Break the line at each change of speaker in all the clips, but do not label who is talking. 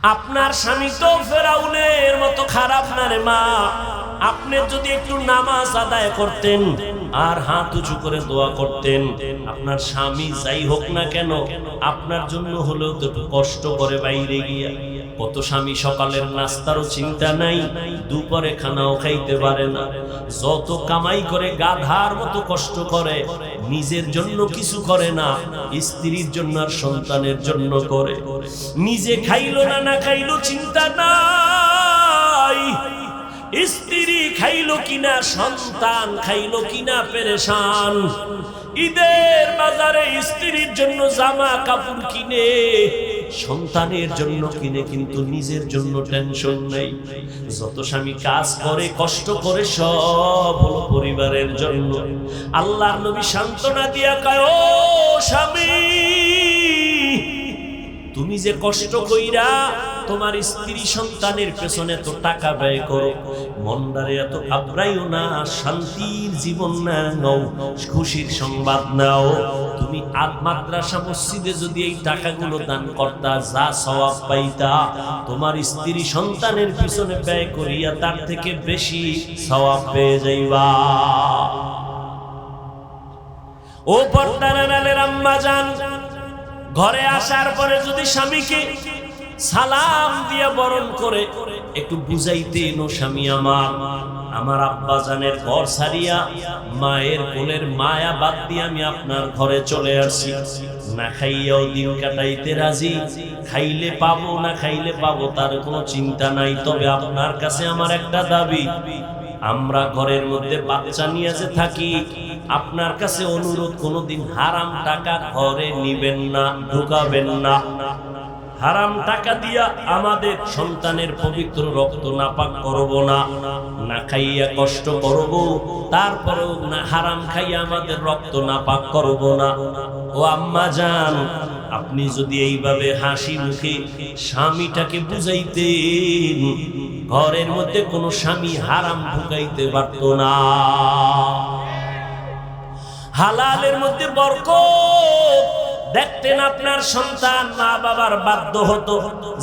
আপনার স্বামী তো ফেরাউনের মতো খারাপ না রে মা। আপনি যদি একটু নামাজ আদায় করতেন আর হাত উঁচু করে দোয়া করতেন, আপনার স্বামী যাই হোক না কেন আপনার জন্য হলেও তো একটু কষ্ট করে বাইরে গিয়া। কত স্বামী সকালের নাস্তারও চিন্তা নাই, দুপুরে খানাও খাইতে পারে না, যত কামাই করে গাধার মতো কষ্ট করে, নিজের জন্য কিছু করে না, স্ত্রীর জন্য আর সন্তানের জন্য করে। নিজে খাইলো না না খাইলো চিন্তা নাই, স্ত্রী খাইলো কিনা সন্তান খাইলো কিনা পেরেশান। ঈদের বাজারে স্ত্রীর জন্য জামা কাপড় কিনে, সন্তানের জন্য কিনে, কিন্তু নিজের জন্য টেনশন নেই। যত স্বামী কাজ করে কষ্ট করে সব হলো পরিবারের জন্য। আল্লাহর নবী সান্ত্বনা দিয়া কয়, ও স্বামী, তুমি যে কষ্ট কইরা তোমার স্ত্রী সন্তানের পেছনে তো টাকা ব্যয় করো, মনদারে এত ঘাবড়াইও না, শান্তির জীবন নাও, খুশির সংবাদ নাও। তুমি মাদ্রাসা মসজিদে যদি এই টাকাগুলো দান করতা, যা সওয়াব পাইতা, তোমার স্ত্রী সন্তানের পিছনে ব্যয় করিয়া তার থেকে বেশি সওয়াব পেয়ে যাইবা। ও পর্দার আড়ালের আম্মা জান, ঘরে আসার পরে যদি স্বামীকে সালাম দিয়ে বরণ করে একটু বুঝাইতেন, ও স্বামী আমার আব্বা জানের ঘর ছাড়িয়া মায়ের কোলের মায়া বাদ দিয়ে আমি আপনার ঘরে চলে আসছি, না খাইয়াও দিন কাটাইতে রাজি, খাইলে পাবো না খাইলে পাবো তার কোনো চিন্তা নাই, তবে আপনার কাছে আমার একটা দাবি, আমরা ঘরের মধ্যে বাচ্চা নিয়ে যে থাকি, আপনার কাছে অনুরোধ, কোনোদিন হারাম টাকা ঘরে নিবেন না, ঢুকাবেন না। হারাম টাকা দিয়া আমাদের সন্তানের পবিত্র রক্ত নাপাক করব না, না খাইয়া কষ্ট করব, তারপরেও না হারাম খাইয়া আমাদের রক্ত নাপাক করব না। ও আম্মা জান, আপনি যদি এইভাবে হাসি মুখে স্বামীটাকে বুঝাইতেন, ঘরের মধ্যে কোনো স্বামী হারাম ঢুকাইতে পারত না। হালালের মধ্যে বরকত দেখতেন, আপনার সন্তান মা বাবার বাধ্য হতো।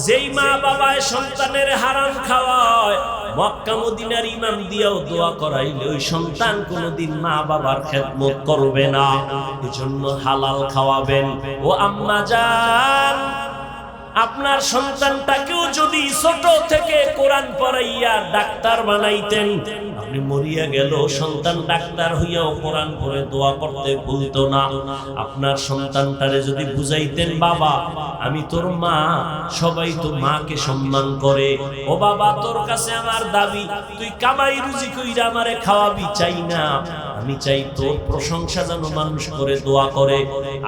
যেই মা বাবায় সন্তানের হারাম খাওয়ায়, মক্কা মদিনার ইমাম দিয়েও দোয়া করাইলে ওই সন্তান কোনোদিন মা বাবার খেদমত করবে না। এজন্য হালাল খাওয়াবেন। ও আম্মা জান, আপনার সন্তানটাকেও যদি ছোট থেকে কোরআন পড়াইয়া ডাক্তার বানাইতেন, আপনি মরিয়া গেল সন্তান ডাক্তার হইয়াও কোরআন পড়ে দোয়া করতে ভুলতো না। আপনার সন্তানটারে যদি বুঝাইতেন, বাবা আমি তোর মা, সবাই তো মাকে সম্মান করে, ও বাবা তোর কাছে আমার দাবি, তুই কামাই রুজি কইরা আমারে খাওয়াবি, চাই না, আমি চাই তোর প্রশংসা যেন মানুষ করে দোয়া করে।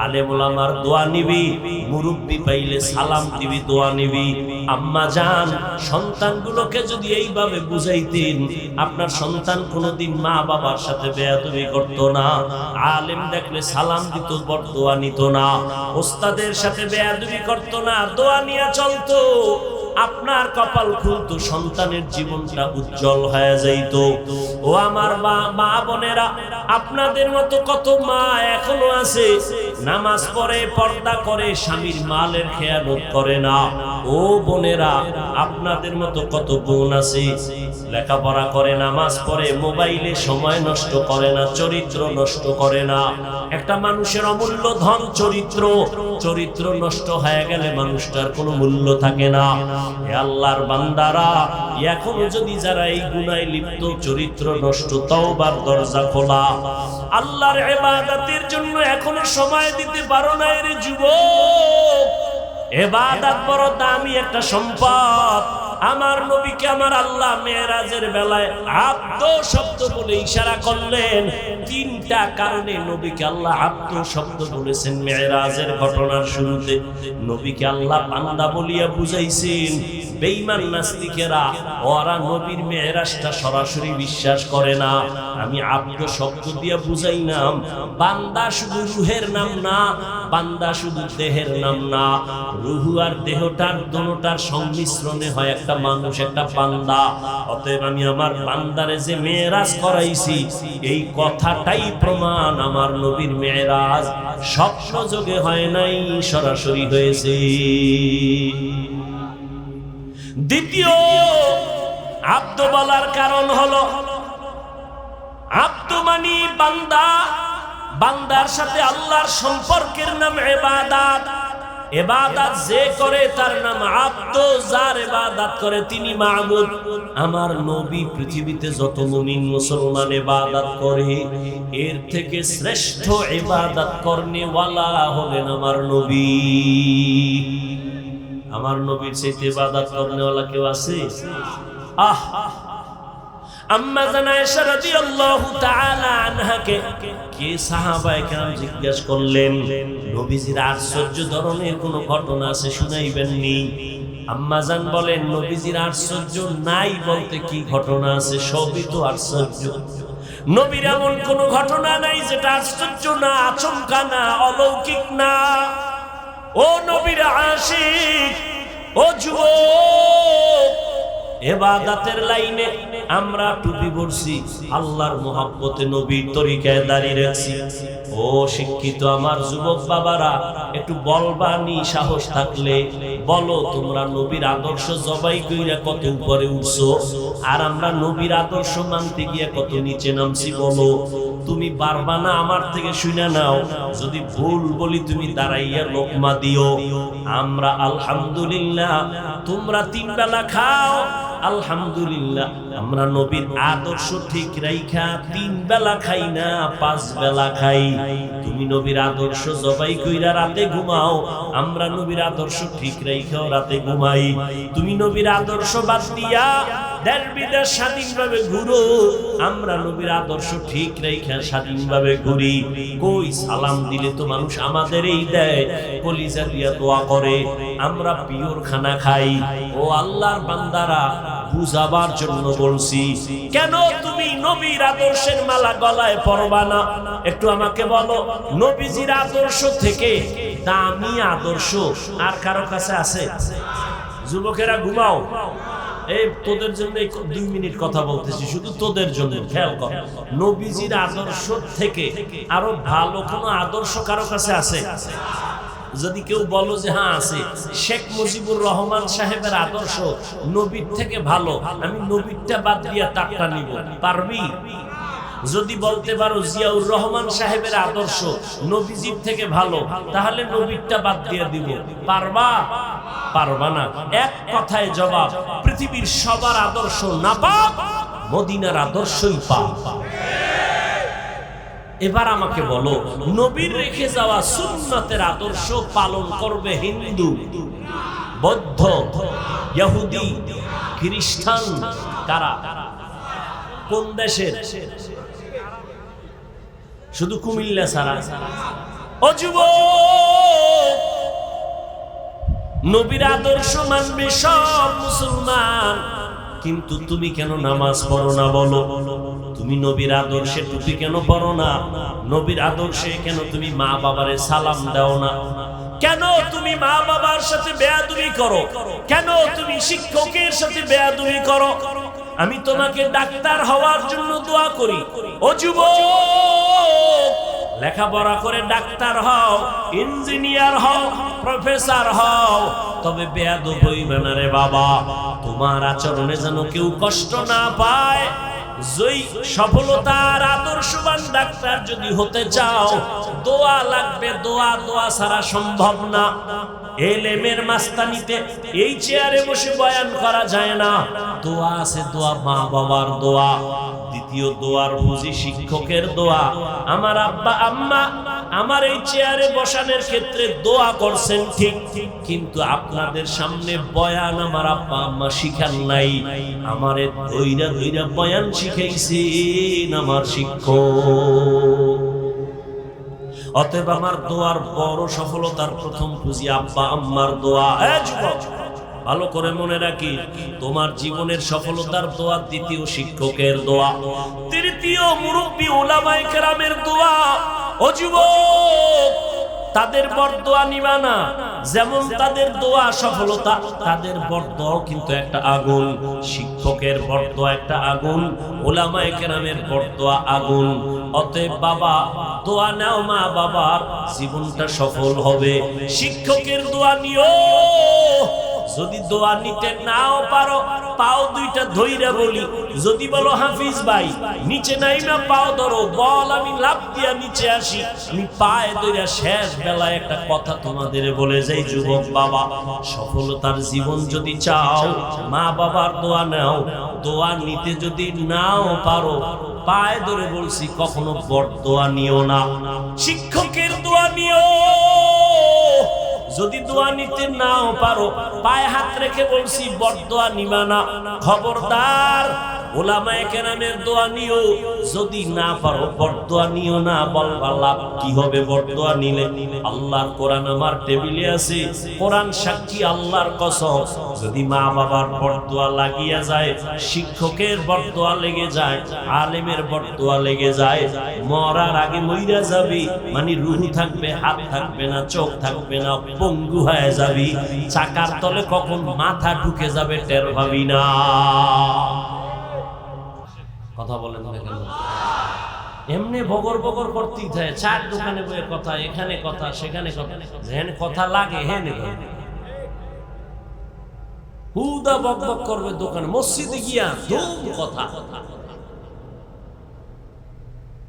আলেম ওলামার দোয়া নিবি, মুরব্বি পাইলে সালাম দিবি, দোয়া নিবি। আম্মা জান, সন্তানগুলোকে যদি এইভাবে বুঝাইতেন, আপনার সন্তান কোনোদিন মা বাবার সাথে বেয়াদবি করতো না, আলেম দেখলে সালাম দিত, বড় দোয়া নিত না, ওস্তাদের সাথে বেয়াদবি করতো না, দোয়া নিয়ে চলতো, আপনার কপাল খুলতো, সন্তানের জীবনটা উজ্জ্বল হয়ে যাইত। ও আমার মা বোনেরা, আপনাদের মতো কত মা এখনো আছে নামাজ পড়ে, পর্দা করে, স্বামীর মালের খেয়ানত করে না। ও বোনেরা, আপনাদের মতো কত বোন আছে লেখাপড়া করে, নামাজ পড়ে, মোবাইলে সময় নষ্ট করে না, চরিত্র নষ্ট করে না। একটা মানুষের অমূল্য ধন চরিত্র, চরিত্র নষ্ট হয়ে গেলে মানুষটার কোনো মূল্য থাকে না। হে আল্লাহর বান্দারা, এখনো যদি যারা এই গুনাহে লিপ্ত, চরিত্র নষ্ট, তওবার দরজা খোলা, আল্লাহর ইবাদতের জন্য এখনো সময় দিতে পারো না রে যুবক। ইবাদত বড় দামি একটা সম্পদ। আমার নবীকে আমার আল্লাহ মেরাজের বেলায় আব্দ শব্দ বলে ইশারা করলেন। তিনটা কারণে নবীকে আল্লাহ আব্দ শব্দ বলেছেন মেরাজের ঘটনার শুরুতে। নবীকে আল্লাহ বান্দা বলিয়া বুঝাইছেন। বেঈমান নাস্তিকেরা ওরা নবীর মেরাজটা সরাসরি বিশ্বাস করে না। আমি আব্দ শব্দ দিয়া বুঝাইলাম, বান্দা শুধু রূহের নাম না, বান্দা শুধু দেহের নাম না, রূহ আর দেহটার দোনোটার সংমিশ্রণে হয় একটা মানুষ, একটা বান্দা। অতএব আমি আমার বান্দারে যে মেরাজ করাইছি, এই কথাটাই প্রমাণ আমার নবীর মেরাজ স্বপ্ন যোগে হয় নাই, সরাসরি হয়েছে। দ্বিতীয় আব্দ বলার কারণ হলো আব্দ মানে বান্দা, বান্দার সাথে আল্লাহর সম্পর্কের নাম ইবাদত। ইবাদত যে করে তার নাম আব্দ, যার ইবাদত করে তিনি মাবুদ। আমার নবী পৃথিবীতে যত মুমিন মুসলমান ইবাদত করে এর থেকে শ্রেষ্ঠ ইবাদত করনে ওয়ালা হলেন আমার নবী। আমার নবীর সাথে ইবাদত করনে ওয়ালা কেউ আছে? আহ আম্মা জান আয়েশা রাদিয়াল্লাহু তাআলা আনহাকে কে সাহাবায়ে কেরাম জিজ্ঞেস করলেন নবীজির আশ্চর্য ধরনের কোন ঘটনা আছে শুনাইবেননি? আম্মা জান বলেন নবীজির আশ্চর্য নাই বলতে কি ঘটনা আছে? সবই তো আশ্চর্য। নবীর এমন কোন ঘটনা নাই যেটা আশ্চর্য না, আচমকা না, অলৌকিক না। ও নবীর আশিক, ও যুবক, ইবাদতের লাইনে আমরা টুপি পরছি, আল্লাহর মহব্বতে নবীর তরিকায় দাঁড়িয়ে রাখছি। ও শিক্ষিত আমার যুবক বাবারা, একটু বলবানি সাহস থাকলে বলো তোমরা নবীর আদর্শ জবাই কইরা কত উপরে উঠছো, আর আমরা নবীর আদর্শ মানতে গিয়ে কত নিচে নামছি। বলো, তুমি পারবা না? আমার থেকে শুনে নাও, যদি ভুল বলি তুমি দাঁড়াইয়া লোকমা দিও। আমরা আলহামদুলিল্লাহ, তোমরা 3 বেলা খাও আলহামদুলিল্লাহ, আমরা নবীর আদর্শ ঠিক রাইখা 3 বেলা খাই না, 5 বেলা খাই। তুমি নবীর আদর্শ জবাই কইরা রাতে ঘুমাও, আমরা নবীর আদর্শ ঠিক রাইখাও রাতে ঘুমাই। তুমি নবীর আদর্শ বাদ দিয়া দেশ বিদেশ স্বাধীনভাবে ঘুরো, আমরা নবীর আদর্শ ঠিক রাইখা স্বাধীনভাবে ঘুরি। কই সালাম দিলে তো মানুষ আমাদের এই দেয়, কলিজা দিয়া দোয়া করে, আমরা পিওর খানা খাই। ও আল্লাহর বান্দারা, বুঝাবার জন্য বলছি, কেন তুমি নবীর আদর্শের মালা গলায় পরবা না? একটু আমাকে বলো, নবীজির আদর্শ থেকে দামি আদর্শ আর কারো কাছে আছে? যুবকেরা ঘুমাও, এই তোদের জন্য 2 মিনিট কথা বলতেছি, শুধু তোদের জন্য। খেয়াল কর, নবীজির আদর্শ থেকে আরো ভালো কোন আদর্শ কারো কাছে আছে? যদি কেউ বলো যে হ্যাঁ আছে, শেখ মুজিবুর রহমান সাহেবের আদর্শ নবীর থেকে ভালো, আমি নবীরটা বাদ দিয়া তারটা নিব, পারবি? যদি বলতে পারো জিয়াউর রহমান সাহেবের আদর্শ নবীজির থেকে ভালো, তাহলে নবীরটা বাদ দিয়ে দিব, পারবা? পারবা না। এক কথায় জবাব, পৃথিবীর সবার আদর্শ নাপাক, মদিনার আদর্শই পাক। এবার আমাকে বলো, নবীর রেখে যাওয়া সুন্নতের আদর্শ পালন করবে হিন্দু, বৌদ্ধ, ইহুদি, খ্রিস্টান, কারা? কোন দেশের? শুধু কুমিল্লা ছাড়া। ও যুবক, নবীর আদর্শ মানবে সব মুসলমান, কিন্তু তুমি কেন নামাজ পড়ো না? বলো, তুমি নবীর আদর্শে টুপি কেন পড়ো না? নবীর আদর্শে কেন তুমি মা বাবারে সালাম দাও না? কেন তুমি মা বাবার সাথে বেয়াদবি করো? কেন তুমি শিক্ষকের সাথে বেয়াদবি করো? আমি তোমাকে ডাক্তার হওয়ার জন্য দোয়া করি। ও যুবক, লেখাপড়া করে ডাক্তার হও, ইঞ্জিনিয়ার হও, প্রফেসর হও, তবে বেয়াদব হইবে না রে বাবা। তোমার আচরণে যেন কেউ কষ্ট না পায়। সফলতার আদর্শবান ডাক্তার যদি হতে চাও, দোয়া লাগবে, দোয়া। দোয়া ছাড়া সম্ভব না। এলেমের মাস্তানিতে এই চেয়ারে বসে বয়ান করা যায় না। দোয়া আছে, দোয়া মা বাবার দোয়া। দ্বিতীয় দোয়ার বুঝি শিক্ষকের দোয়া। আমার আব্বা আম্মা আমার এই চেয়ারে বসানোর ক্ষেত্রে দোয়া করছেন ঠিক, কিন্তু আপনাদের সামনে বয়ান আমার আব্বা আম্মা শিখান নাই। আমারে ধইরা ধইরা বয়ান শিখাইছেন আমার শিক্ষক। অতএব আমার দোয়ার বড় সফলতার প্রথম পুঁজি আব্বা আম্মার দোয়া। যুবক, ভালো করে মনে রাখি, তোমার জীবনের সফলতার দোয়া দ্বিতীয় শিক্ষকের দোয়া, তৃতীয় মুরব্বী উলামায়ে কেরামের দোয়া। ও যুবক, তাদের বরদোয়া নিবা না। যেমন তাদের দোয়া সফলতা, তাদের বরদোয়াও কিন্তু একটা আগুন। শিক্ষকের বরদোয়া একটা আগুন, উলামায়ে কেরামের বরদোয়া আগুন। অতএব বাবা, দোয়া নাও, মা বাবার জীবনটা সফল হবে। শিক্ষকের দোয়া নিও, যদি দোয়া নিতে নাও পারো পাও দুইটা ধইরা বলি, যদি বলো হাফিজ ভাই নিচে নাই না পাও ধরো, বল আমি লাফ দিয়া নিচে আসি, আমি পায়ে ধইরা শেষ বেলায় একটা কথা তোমাদের বলে যাই, যুবক বাবা সফলতার জীবন যদি চাও মা বাবার দোয়া নাও, দোয়া নিতে যদি নাও পারো পায়ে ধরে বলছি কখনো বরদোয়া নিও না, শিক্ষকের দোয়া নিও। যদি দোয়া নিতে নাও পারো পায়ে হাত রেখে বলছি বরদোয়া নিবা না, খবরদার ওলামায়ে কেরামের দোয়া নিও। যদি না পারো বরদোয়া নিও না, বলবা লাভ কি হবে বরদোয়া নিলে? আল্লাহর কোরআন আমার টেবিলে আছে, কোরআন সাক্ষী আল্লাহর কসম, যদি মা বাবার বরদোয়া লাগিয়া যায়, শিক্ষকের বরদোয়া লেগে যায়, আলেমের বরদোয়া লেগে যায়, মরার আগে মইরা যাবি, মানে রুহু থাকবে, হাত থাকবে না, চোখ থাকবে না, পঙ্গু হয়ে যাবি, চাকার তলে কখন মাথা ঢুকে যাবে টের পাবি না। কথা বলেন না কেন? এমনি বগর বগর করতেই থাকে, চার দোকানে বয়ে কথা, এখানে কথা, সেখানে কথা, যেখানে কথা লাগে হেনে হুদা বক বক করবে দোকানে, মসজিদে গিয়া ধুম কথা,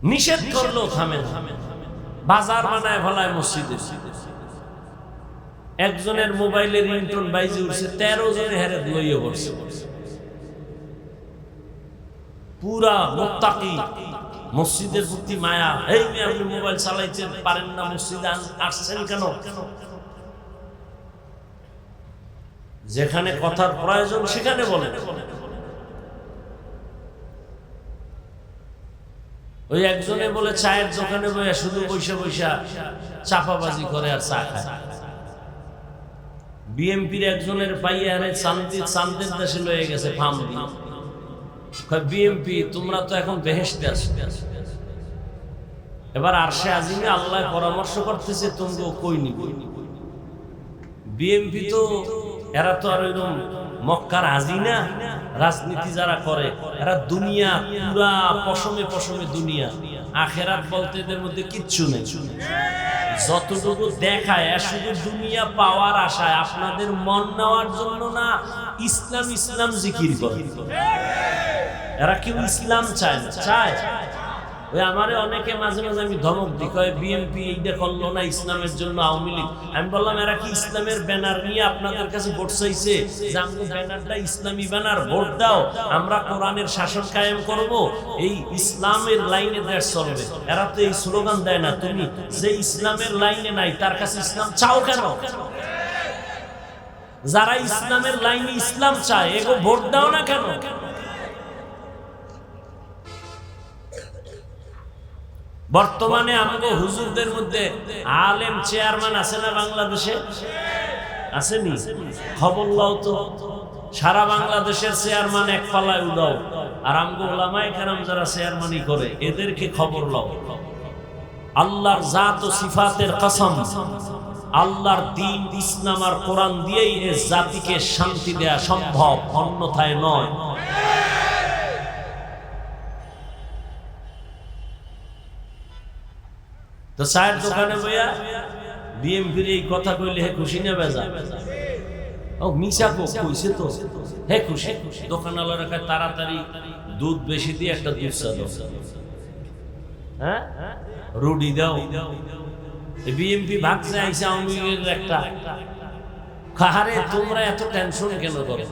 নিষেধ করলো থামে না, বাজার বানায় ফলায় মসজিদে। একজনের মোবাইলের রিংটোন বাইজে উঠছে, 13 জনে হেরে লইয়া বসছে, পুরা মুত্তাকি, মসজিদের প্রতি মায়া। এই মেয়ে আপনি মোবাইল চালাইতে পারেন না, মসজিদে আসছেন কেন? যেখানে কথার প্রয়োজন সেখানে বলেন। ওই একজনে বলে চায়ের দোকানে বসে শুধু বৈশা বৈশা চাপাবাজি করে আর চা খায়। বিএমপির একজনের পাইয়া আরে চান্দের দেশে লয়ে গেছে ফার্ম দিয়ে। বিএমপি তোমরা তো এখন বেহেশতে আছো, এবার আরশে আজিমে আল্লাহ পরামর্শ করতেছে তোমরা কই নিবে। বিএমপি তো এরা তো আর ওইরকম মক্কার হাজিনা রাজনীতি যারা করে, এরা দুনিয়া পুরা পশমে পশমে দুনিয়া, আখেরাত বলতে এদের মধ্যে কিচ্ছু নেই। যতটুকু দেখায় শুধু দুনিয়া পাওয়ার আশায়, আপনাদের মন নেওয়ার জন্য না, ইসলাম ইসলাম জিকির করে। এরা কেউ ইসলাম চায় না, চায় ওই আমারে অনেকে মাঝে মাঝে আমি ধমক দিই, কয় বিএনপি এইটা করলো না ইসলামের জন্য, আওয়ামী লীগ। আমি বললাম এরা কি ইসলামের ব্যানার নিয়ে আপনাদের কাছে ভোট চাইছে যে আমাদের ব্যানারটা ইসলামী ব্যানার, ভোট দাও, আমরা কোরআনের শাসন কায়েম করব, এই ইসলামের লাইনে দেশ চলবে। এরা তো এই স্লোগান দেয় না। তুমি যে ইসলামের লাইনে নাই তার কাছে ইসলাম চাও কেন? যারা ইসলামের লাইনে ইসলাম চায় এগো ভোট দাও না কেন? বর্তমানে আমাদের হুজুরদের মধ্যে আলেম চেয়ারম্যান আছে না বাংলাদেশে? আসেনি? খবর লাও তো, সারা বাংলাদেশের চেয়ারম্যান এক পালায় উদাও, আর আমগো উলামায়ে কেরাম যারা চেয়ারম্যানি করে এদেরকে খবর লাও। আল্লাহর জাত ও সিফাতের কসম, আল্লাহর দ্বীন ইসলাম আর কোরআন দিয়েই এই জাতিকে শান্তি দেয়া সম্ভব, অন্যথায় নয়। তো চায়ের দোকানে বইয়া বিএমপির এই কথা কইলে হে খুশি না বেজা? ও মিশা কইছে তো হে খুশি। দোকানওয়ালারা কয় তাড়াতাড়ি দুধ বেশি দিয়ে একটা দুধ চা দাও, হ্যাঁ রুটি দাও। বিএমপি ভাগছে আইসা আওয়ামী লীগের একটা। কাহারে তোমরা এত টেনশন কেন করো?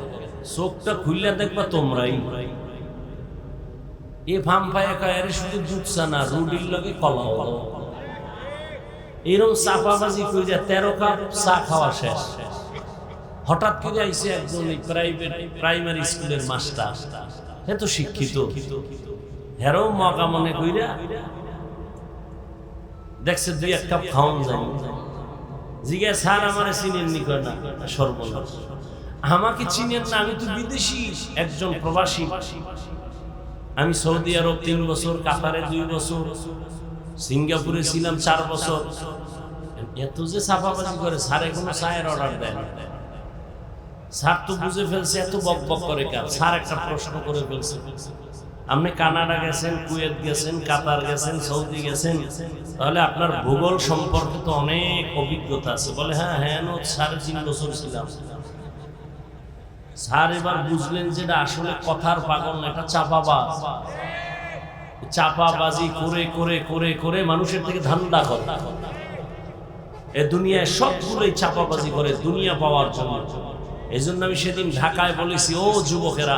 চোখটা খুললে দেখবা তোমরাই এ ফার্ম পায়ে কয় আরে শুধু দুধ চা না, রুটির লগে কলাও। এরকম চাপাবাজি করে 13 কাপ চা খাওয়া শেষ। হঠাৎ করে আইসে একজন প্রাইমারি স্কুলের মাস্টার, হে তো শিক্ষিত, হেরও মকা মনে কইরা দেখছে 2-1 কাপ খাওয়ান যায়। জিজ্ঞাসা স্যার আমারে চিনেন নি? কয় না। সর্বনাশ, আমাকে চিনেন না? আমি তো বিদেশি একজন প্রবাসী। আমি সৌদি আরব 3 বছর, কাতারে 2 বছর, সিঙ্গাপুরে ছিলাম 4 বছর। এত যে চাপাবাজি করে, স্যার এখনো চায়ের অর্ডার দেয় না। স্যার তো বুঝে ফেলছে, এত বক বক করে কার? স্যার একটা প্রশ্ন করে ফেলছে, আপনি কানাডা গেছেন, কুয়েত গেছেন, কাতার গেছেন, সৌদি গেছেন, তাহলে আপনার ভূগোল সম্পর্কে তো অনেক অভিজ্ঞতা আছে। বলে হ্যাঁ হ্যাঁ, 3.5 বছর ছিলাম। স্যার এবার বুঝলেন যেটা আসলে কথার পাগল না, এটা চাপাবাজ। চাপাবাজি করে করে করে করে মানুষের থেকে ধান্দা করে। এ দুনিয়ায় সবগুলোই চাপাবাজি করে দুনিয়া পাওয়ার জন্য। এই জন্য আমি সেদিন ঢাকায় বলেছি, ও যুবকেরা,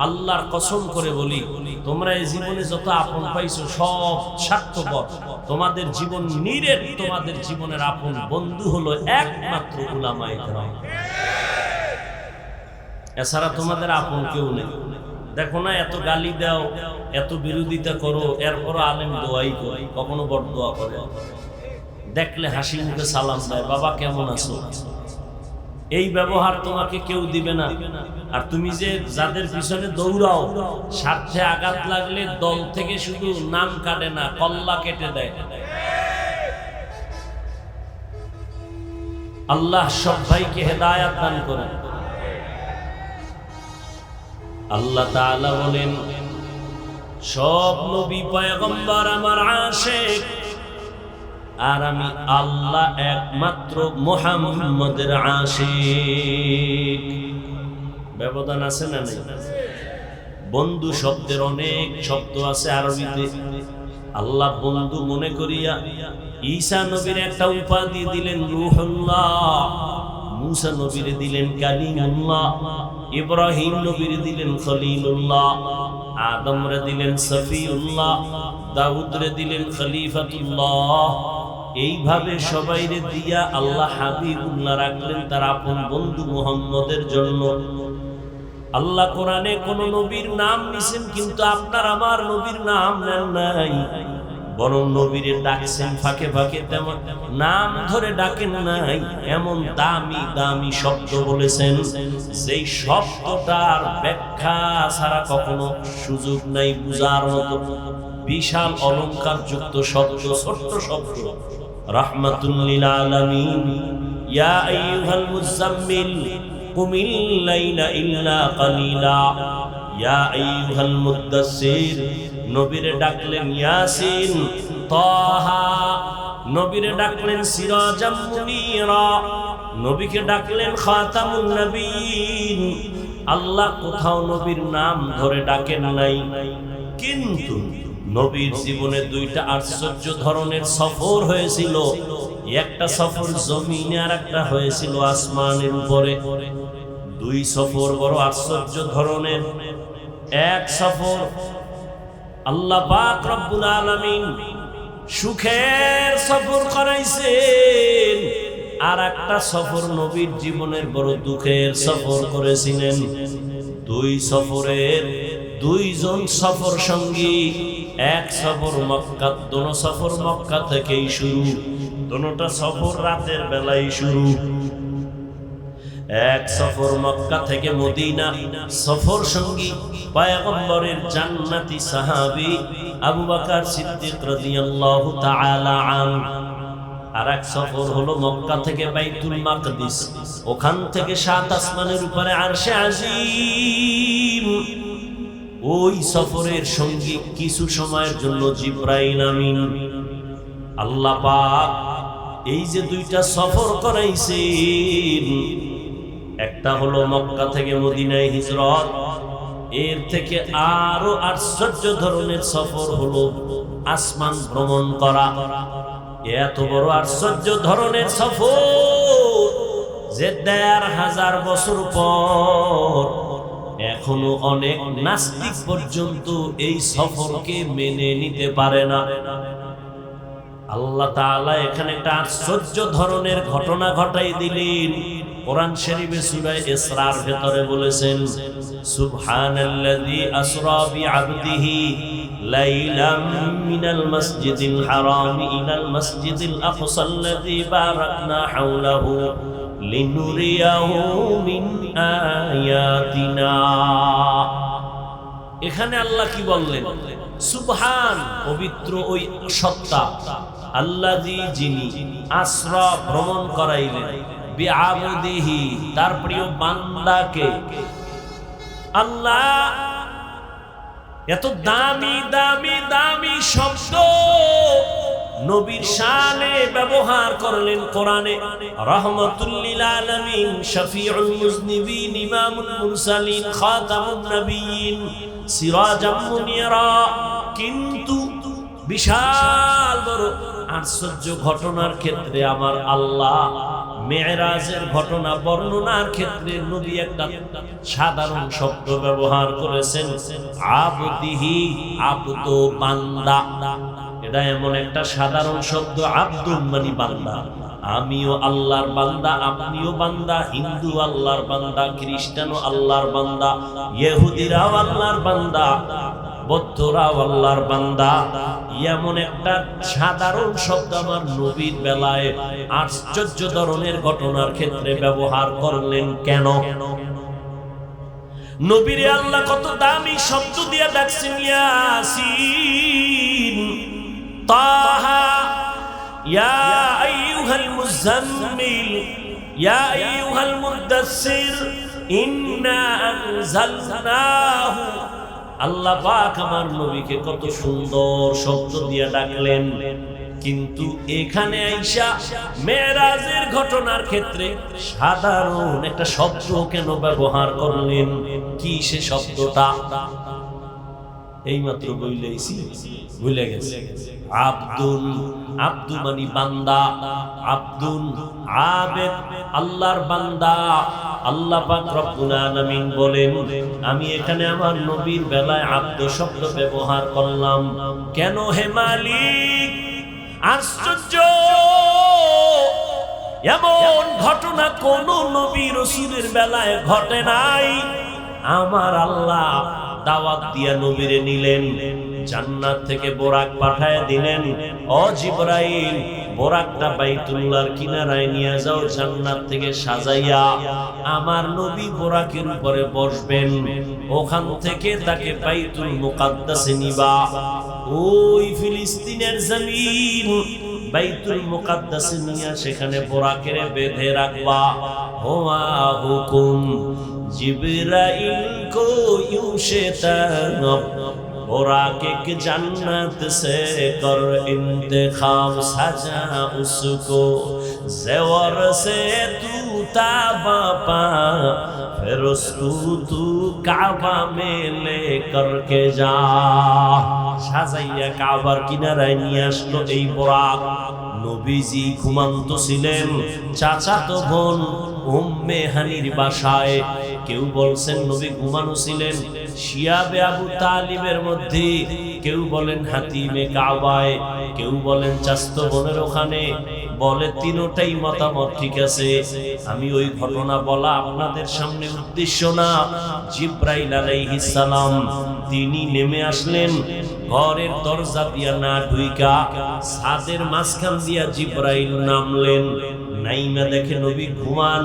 আল্লাহর কসম করে বলি, তোমরা এই জীবনে যত আপন পাইছো সব স্বার্থপর। তোমাদের জীবন নিরেট, তোমাদের জীবনের আপন বন্ধু হলো একমাত্র উলামায়ে কেরাম। এছাড়া তোমাদের আপন কেউ নেই। দেখো না, এত গালি দাও, এত বিরোধিতা করো, এরপরও আলেম দোয়াই করে, কখনো বড় দোয়া করে। দেখলে হাসি মুখে সালাম দেয়, বাবা কেমন আছো। এই ব্যবহার তোমাকে কেউ দিবে না। আর তুমি যে যাদের পিছনে দৌড়াও, স্বার্থে আঘাত লাগলে দল থেকে শুধু নাম কাটে না, কল্লা কেটে দেয়। আল্লাহ সব ভাইকে হেদায়াত দান করেন। আল্লাহ তাআলা বলেন, সব নবী পয়গম্বর আমার আশিক, আর আমি আল্লাহ একমাত্র মুহাম্মদের আশিক। ব্যবধান আছে না নেই? বন্ধু শব্দের অনেক শব্দ আছে আরবিতে। আল্লাহ বন্ধু মনে করিয়া ঈসা নবীর একটা উপাধি দিলেন রূহুল্লাহ, মূসা নবীরে দিলেন কালিমুল্লাহ, ইব্রাহিম নবীরে দিলেন খলিলুল্লাহ, আদমরে দিলেন সফিউল্লাহ, দাউদরে দিলেন খলিফাতুল্লাহ। এইভাবে সবাইরে দিয়া আল্লাহ হাবিবুল্লাহ রাখলেন তার আপন বন্ধু মুহাম্মদের জন্য। আল্লাহ কোরআনে কোন নবীর নাম নিছেন, কিন্তু আপনার আমার নবীর নাম নেন নাই, বরং নবীরে ডাকছেন ফাঁকে ফাঁকে, তেমন নাম ধরে ডাকেন নাই। এমন দামি দামি শব্দ বলেছেন, যেই শব্দটার ব্যাখ্যা ছাড়া কখনো সুযোগ নাই বুঝার মতো। বিশাল অলংকার যুক্ত শব্দ, ছোট্ট শব্দ। রাহমাতুল লিল আলামিন, ইয়া আইয়ুহাল মুযাম্মিল কুমিল লাইলা ইল্লা কালিলা, ইয়া আইয়ুহাল মুদ্দাসসির। নবীরে ডাকলেন ইয়াসিন, তাহা। নবীরে ডাকলেন সিরাজাম মুনীরা, নবীকে ডাকলেন খাতামুন নবীন। আল্লাহ কোথাও নবীর নাম ধরে ডাকেন নাই। কিন্তু নবীর জীবনে দুইটা আশ্চর্য ধরনের সফর হয়েছিল। একটা সফর জমিনে, আর একটা হয়েছিল আসমানের উপরে। দুই সফর বড় আশ্চর্য ধরনের। এক সফর আল্লাহ পাক রব্বুল আলামিন সুখের সফর করাইছেন, আর একটা সফর নবীর জীবনের বড় দুঃখের সফর করেছিলেন। দুই সফরের দুইজন সফর সঙ্গী। এক সফর মক্কা, দোনো সফর মক্কা থেকেই শুরু, দোনোটা সফর রাতের বেলায় শুরু। এক সফর মক্কা থেকে মদিনা, সফর সঙ্গী পয়গম্বরের জান্নাতি সাহাবী আবু বকর সিদ্দিক রাদিয়াল্লাহু তাআলা আনহু। আর এক সফর হলো মক্কা থেকে বাইতুল মাকদিস, ওখান থেকে সাত আসমানের উপরে আরশে আজিম। ওই সফরের সঙ্গী কিছু সময়ের জন্য জিবরাইল আমিন। আল্লাহ পাক এই যে দুইটা সফর করাইছেন, একটা হলো মক্কা থেকে মদিনায় হিজরত, এর থেকে আরো আশ্চর্য ধরনের সফর হলো আসমান ভ্রমণ করা। এত বড় আশ্চর্য ধরনের সফর যে ১৫০০ বছর পর এখনো অনেক নাস্তিক পর্যন্ত এই সফরকে মেনে নিতে পারে না। আল্লাহ তাআলা এখানে একটা আশ্চর্য ধরনের ঘটনা ঘটাই দিলেন। কোরআন শরীফে সূরা ইসরার ভেতরে বলেছেন, সুবহানাল্লাযী আসরা বিআবদিহি লাইলাম মিনাল মাসজিদিল হারাম ইলাল মাসজিদিল আকসাল্লাযী বারাকনা হাওলাহু লিনুরিয়াহু মিন আয়াতিনা। এখানে আল্লাহ কি বললেন? সুবহান, পবিত্র ওই সত্তা, আল্লাযী যিনি আসরা ভ্রমণ করাইলেন, বিআবদিহি তার প্রিয় বান্দাকে। আল্লাহ এত দামি দামি দামি শব্দ নবীর শানে ব্যবহার করলেন কোরআনে। রাহমাতুল লিল আলামিন, শফিউল মুজনিবিন, ইমামুল মুরসালিন, খাতামুন নবিয়্যিন, সিরাজাম মুনিরা। কিন্তু বিশাল বড় আশ্চর্য ঘটনার ক্ষেত্রে আমার আল্লাহ মেরাজের ঘটনা বর্ণনার ক্ষেত্রে নবী একটা সাধারণ শব্দ ব্যবহার করেছেন, আবদিহি, আবদ বান্দা। এটা এমন একটা সাধারণ শব্দ, আব্দুল মানে বান্দা। আমিও আল্লাহর বান্দা, আপনিও বান্দা, হিন্দু আল্লাহর বান্দা, খ্রিস্টানও আল্লাহর বান্দা, ইহুদিরাও আল্লাহর বান্দা, বৌদ্ধরাও আল্লাহর বান্দা। এমন একটা সাধারণ শব্দ আমার নবীর বেলায় আশ্চর্য ধরনের ঘটনার ক্ষেত্রে ব্যবহার করলেন কেন? নবীরে আল্লাহ কত দামি শব্দ দিয়ে ডাকছেন, ইয়াসিন, তাহা, ইয়া আইয়ুহাল মুযাম্মিল, ইয়া আইয়ুহাল মুদাসসির, ইন্না আনজালনাহু। আল্লাহ পাক আমার নবীকে কত সুন্দর শব্দ দিয়ে ডাকলেন, কিন্তু এখানে আইসা মেরাজের ঘটনার ক্ষেত্রে সাধারণ একটা শব্দ কেন ব্যবহার করলেন? কি সে শব্দটা? এইমাত্র বইলেছি, ভুলে গেছে। আব্দুল, আব্দু মানে বান্দা, আব্দুল আবেদ, আল্লাহর বান্দা। আল্লাহ পাক রব্বুল আলামিন বলেন, আমি এখানে আমার নবীর বেলায় আব্দ শব্দ ব্যবহার করলাম কেন হে মালিক? আশ্চর্য, এমন ঘটনা কোন নবী রাসূলের বেলায় ঘটে নাই। আমার আল্লাহ দাওয়াত দিয়া নবীরে নিলেন, জান্নাত থেকে বোরাক পাঠায় দিলেন, ও জিবরাইল বোরাকটা বাইতুল্লাহর কিনারায় নিয়ে যাও, জান্নাত থেকে সাজাইয়া আমার নবী বোরাকের উপরে বসবেন, ওখান থেকে তাকে বাইতুল মুকাদ্দাসে নিবা। ওই ফিলিস্তিনের জমিন বাইতুল মুকাদ্দাসে নিয়ে সেখানে বোরাকের বেঁধে রাখবা। হুয়া হুকুম जिब्राइल को यूं शैतान बुराके की जन्नत से कर इंतखाब, सजा उसको ज़ेवर से तू ताबा पा, फिर उसको तू काबा में ले करके जा। সাজাইয়া কাবার কিনারায় নিয়ে আসলো এই বোরাক। নবীজি ঘুমান্ত ছিলেন চাচাতো বোন উম্মে হানির বাসায়। কেউ বলছেন নবী ঘুমানো ছিলেন শিয়াবে আবু তালিবের মধ্যে, কেউ বলেন হাতিমে কাবায়, কেউ বলেন চাচাতো বোনের ওখানে। বলে তিনটাই মতামত ঠিক আছে। আমি ওই ঘটনা বলা আপনাদের সামনে উদ্দেশ্য না। জিব্রাইল আলাইহিস সালাম তিনি নেমে আসলেন ঘরের দরজা দিয়া না ঢুইকা ছাদের মাঝখান দিয়া জিব্রাইল নামলেন। নাইমা দেখে নবী ঘুমান।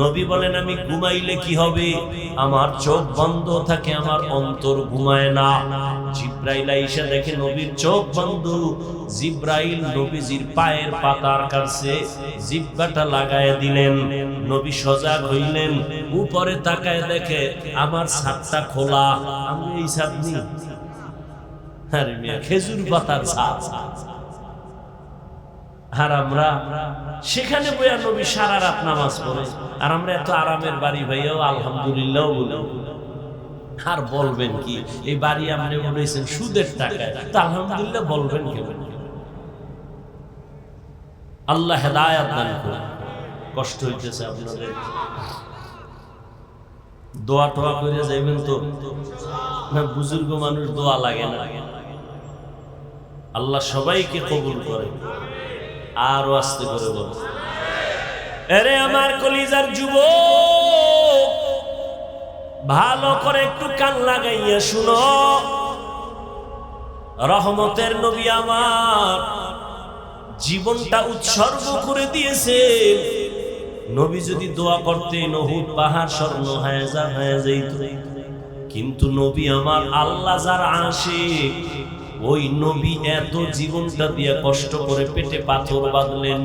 নবী বলেন আমি ঘুমাইলে কি হবে? আমার চোখ বন্ধ থাকে, আমার অন্তর ঘুমায় না। জিব্রাইল আইসা দেখে নবীর চোখ বন্ধ। জিব্রাইল নবীজির পায়ের পাতার কাছে জিব্বাটা লাগায় দিলেন। নবী সজাগ হইলেন, উপরে তাকায় দেখে আমার ছাদটা খোলা। আমি এই ছাদ নি, আরে মিয়া খেজুর পাতার ছাদ। আর আমরা সেখানে বইয়া নবী সারা রাত নামাজ পড়ে। আর আমরা এত আরামের বাড়ি ভাইয়াও আলহামদুলিল্লাহ বলি। আর বলবেন কি এই বাড়ি আপনি বলেছেন সুদের টাকায়, তা আলহামদুলিল্লাহ বলবেন কেমন? আল্লাহ হেদায়েত দান করুন। কষ্ট হইতেছে আপনাদের, দোয়া টোয়া করে যাইবেন তো না? বুজুর্গ মানুষ দোয়া লাগে না। আল্লাহ সবাইকে কবুল করে। আরো আস্তে করে বল, আরে আমার কলিজার যুবক, ভালো করে একটু কান লাগাইয়া শুনো। রহমতের নবী আমার জীবনটা উৎসর্গ করে দিয়েছেন। নবী যদি দোয়া করতেন উহুদ পাহাড় স্বর্ণ হয়ে যাইত। কিন্তু নবী আমার আল্লাহ যার আশিক, ওই নবী এত জীবনটা দিয়ে কষ্ট করে পেটে পাথর বাঁধলেন,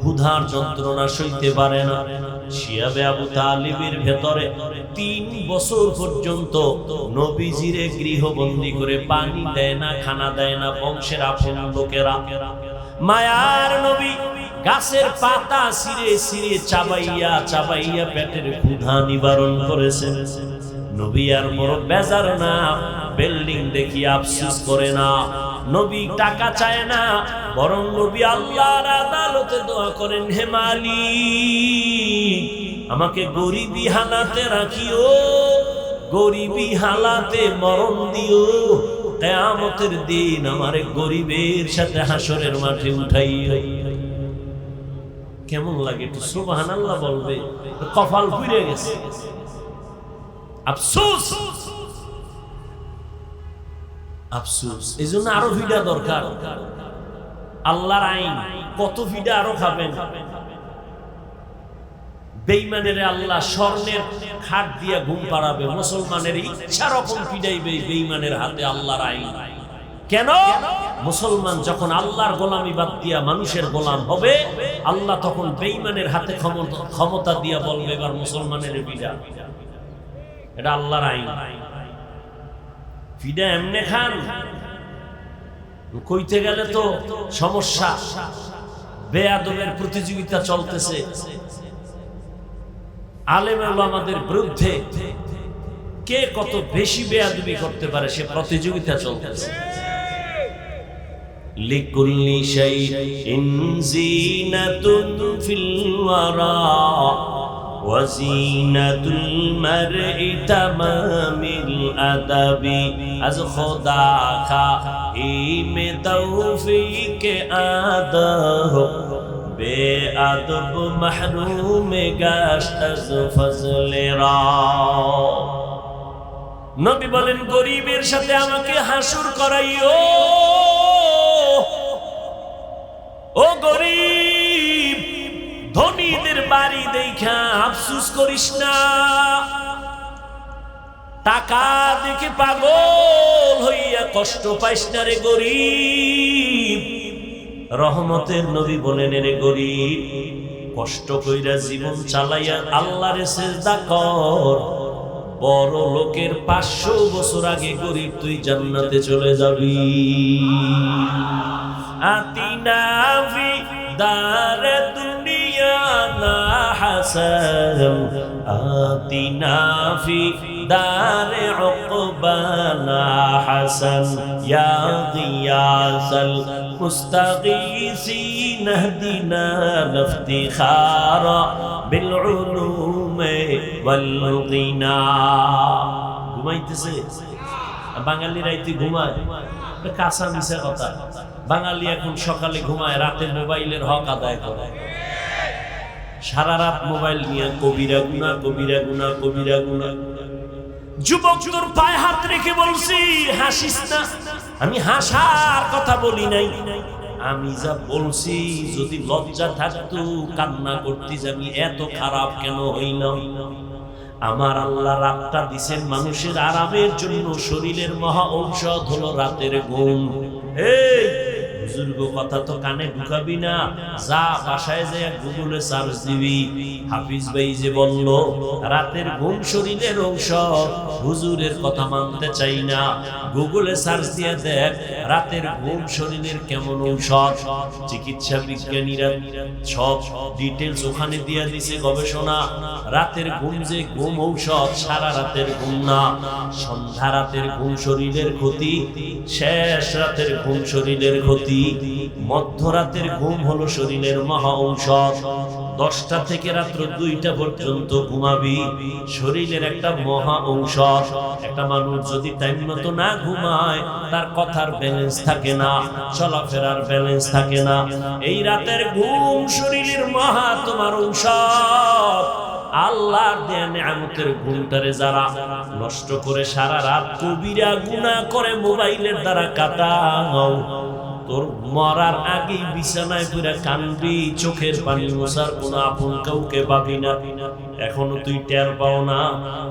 ক্ষুধার যন্ত্রণা সইতে পারে না। শিয়াবে আবু তালিবের ভেতরে 3 বছর পর্যন্ত নবীজিরে গৃহবন্দী করে পানি দেয় না, খানা দেয় না বংশের আপন লোকেরা। মায়ার নবী গাছের পাতা ছিঁড়ে ছিঁড়ে চাবাইয়া চাবাইয়া পেটের ক্ষুধা নিবারণ করেছেন। নবী আর বড় বেজার না, বিল্ডিং দেখি আফসোস করে না, নবী টাকা চায় না, বরং নবী আল্লাহর আদালতে দোয়া করেন, হে মালিক আমাকে গরিবী হালাতে রাখিও, গরিবী হালাতে মরণ দিও, কিয়ামতের দিন আমারে গরিবের সাথে হাসরের মাঠে উঠাইও। কেমন লাগে একটু সুবহানাল্লাহ বলবে, কপাল পুড়ে গেছে। আফসোস আফসোস, এই জন্য আরো ভিড়া দরকার। আল্লাহর আইন কত ভিড়া আরো খাবেন। বেঈমানের আল্লাহ স্বর্ণের খাট দিয়া ঘুম পাড়াবে, মুসলমানের ইচ্ছা রকম পিড়াইবে বেঈমানের হাতে আল্লাহর আইন। কেন? মুসলমান যখন আল্লাহর গোলামি বাদ দিয়া মানুষের গোলাম হবে, আল্লাহ তখন বেঈমানের হাতে ক্ষমতা দিয়া বলবে এবার মুসলমানের পিড়া। এটা আল্লাহর আইন। পিড়া এমনে খান, কইতে গেলে তো সমস্যা। বেয়াদবের প্রতিযোগিতা চলতেছে, আলেম ওলামাদের বিরুদ্ধে কে কত বেশি বেয়াদবি করতে পারে সে প্রতিযোগিতা চলতেছে। লিকুল্লি শাইইন জিনাতুন ফিল ওয়ারা ওয়া জিনাতুল মারই তামামিল আদাবি আজ খোদা খাইমে তৌফিক আদব বেআদব মাহরুম গাশত আজ ফজলে রা। নবী বলেন গরিবের সাথে আমাকে হাসুর করাইও। ও গরিব, ধনীদের বাড়ি দেখা আফসোস করিস না, টাকা দেখে পাগল হইয়া কষ্ট পাইস না রে গরিব। রহমতের নবী বলেন রে গরিব, কষ্ট কইরা জীবন চালাইয়া আল্লাহরে সিজদা কর, বড় লোকের 500 বছর আগে গরিব তুই জান্নাতে চলে যাবি। আতিনা ফি দারে দুনিয়া না হাসান, আতিনা ফি দারে উকবা না হাসান, ইয়া গিয়াসাল মুস্তাগীসিন ইহদিনা ইফতিখারা বিল উলুমি ওয়াল গিনা। ঘুমাইতেছে বাঙালি, রাইতে ঘুমায়, কাঁচা মিশা কথা। বাঙালি এখন সকালে ঘুমায়, রাতে মোবাইলের হক আদায় করে, সারা রাত মোবাইল নিয়ে কবিরা গুনাহ, কবিরা গুনাহ, কবিরা গুনাহ। যুবক তোর পায়ে হাত রেখে বলছি হাসিস না। আমি হাসার কথা বলি নাই, আমি যা বলছি যদি লজ্জা থাকতো কান্না করতি যে আমি এত খারাপ কেন হইলাম। আমার আল্লাহ রাতটা দিছেন মানুষের আরামের জন্য, শরীরের মহা ঔষধ হলো রাতের ঘুম। এই বুজুর্গ কথা তো কানে ঢুকাবি না, যা বাসায় যায় গুগলে সার্চ দিবি। হাফিজ ভাই যে বলল রাতের ঘুম শরীরের ঔষধ, হুজুরের কথা মানতে চাই না, গুগলে সার্চ দিয়ে দেখ রাতের ঘুম শরীরের কেমন ঔষধ। চিকিৎসা বিজ্ঞানীরা সব ডিটেলস ওখানে দিয়ে দিছে গবেষণা। রাতের ঘুম যে ঘুম ঔষধ, সারা রাতের ঘুম না। সন্ধ্যা রাতের ঘুম শরীরের ক্ষতি, শেষ রাতের ঘুম শরীরের ক্ষতি, মধ্যরাতের ঘুম হলো শরীরের মহা ঔষধ। 10টা থেকে রাত্র 2টা পর্যন্ত ঘুমাবি, শরীরের একটা মহা ঔষধ। একটা মানুষ যদি টাইম মতো না ঘুমায়, তার কথার ব্যালেন্স থাকে না, চলাফেরার ব্যালেন্স থাকে না। এই রাতের ঘুম শরীরের মহা তোমার ঔষধ। আল্লাহর দেয়া নিয়ামতের ঘুমটারে যারা নষ্ট করে সারা রাত কবিরা গুনাহ করে মোবাইলের দ্বারা কাটাও, তোর মরার আগেই বিছানায় পুরা কান্দি, চোখের পানি মোছার কোনো আপন কাউকে পাবি না। এখনো তুই টের পাও না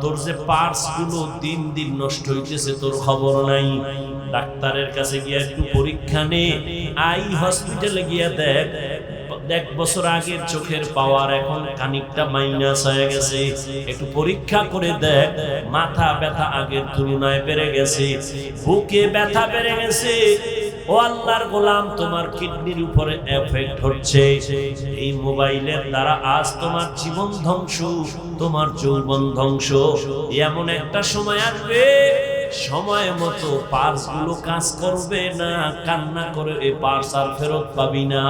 তোর যে পার্টস গুলো দিন দিন নষ্ট হইতেছে, তোর খবর নাই। ডাক্তারের কাছে গিয়ে একটু পরীক্ষা নে, আই হসপিটালে গিয়া দেখ 1 বছর আগের চোখের পাওয়ার এখন খানিকটা মাইনাস হয়ে গেছে। একটু পরীক্ষা করে দেখ, মাথা ব্যথা আগের তুলনায় বেড়ে গেছে, বুকে ব্যথা বেড়ে গেছে, ও আল্লাহর গোলাম, তোমার কিডনির উপরে এফেক্ট হচ্ছে। এই মোবাইলের দ্বারা আজ তোমার জীবন ধ্বংস, তোমার যৌবন ধ্বংস। এমন একটা সময় আসবে, সময় মতো পার্স গুলো কাজ করবে না, কান্না করে এই পার্স আর ফেরত পাবি না।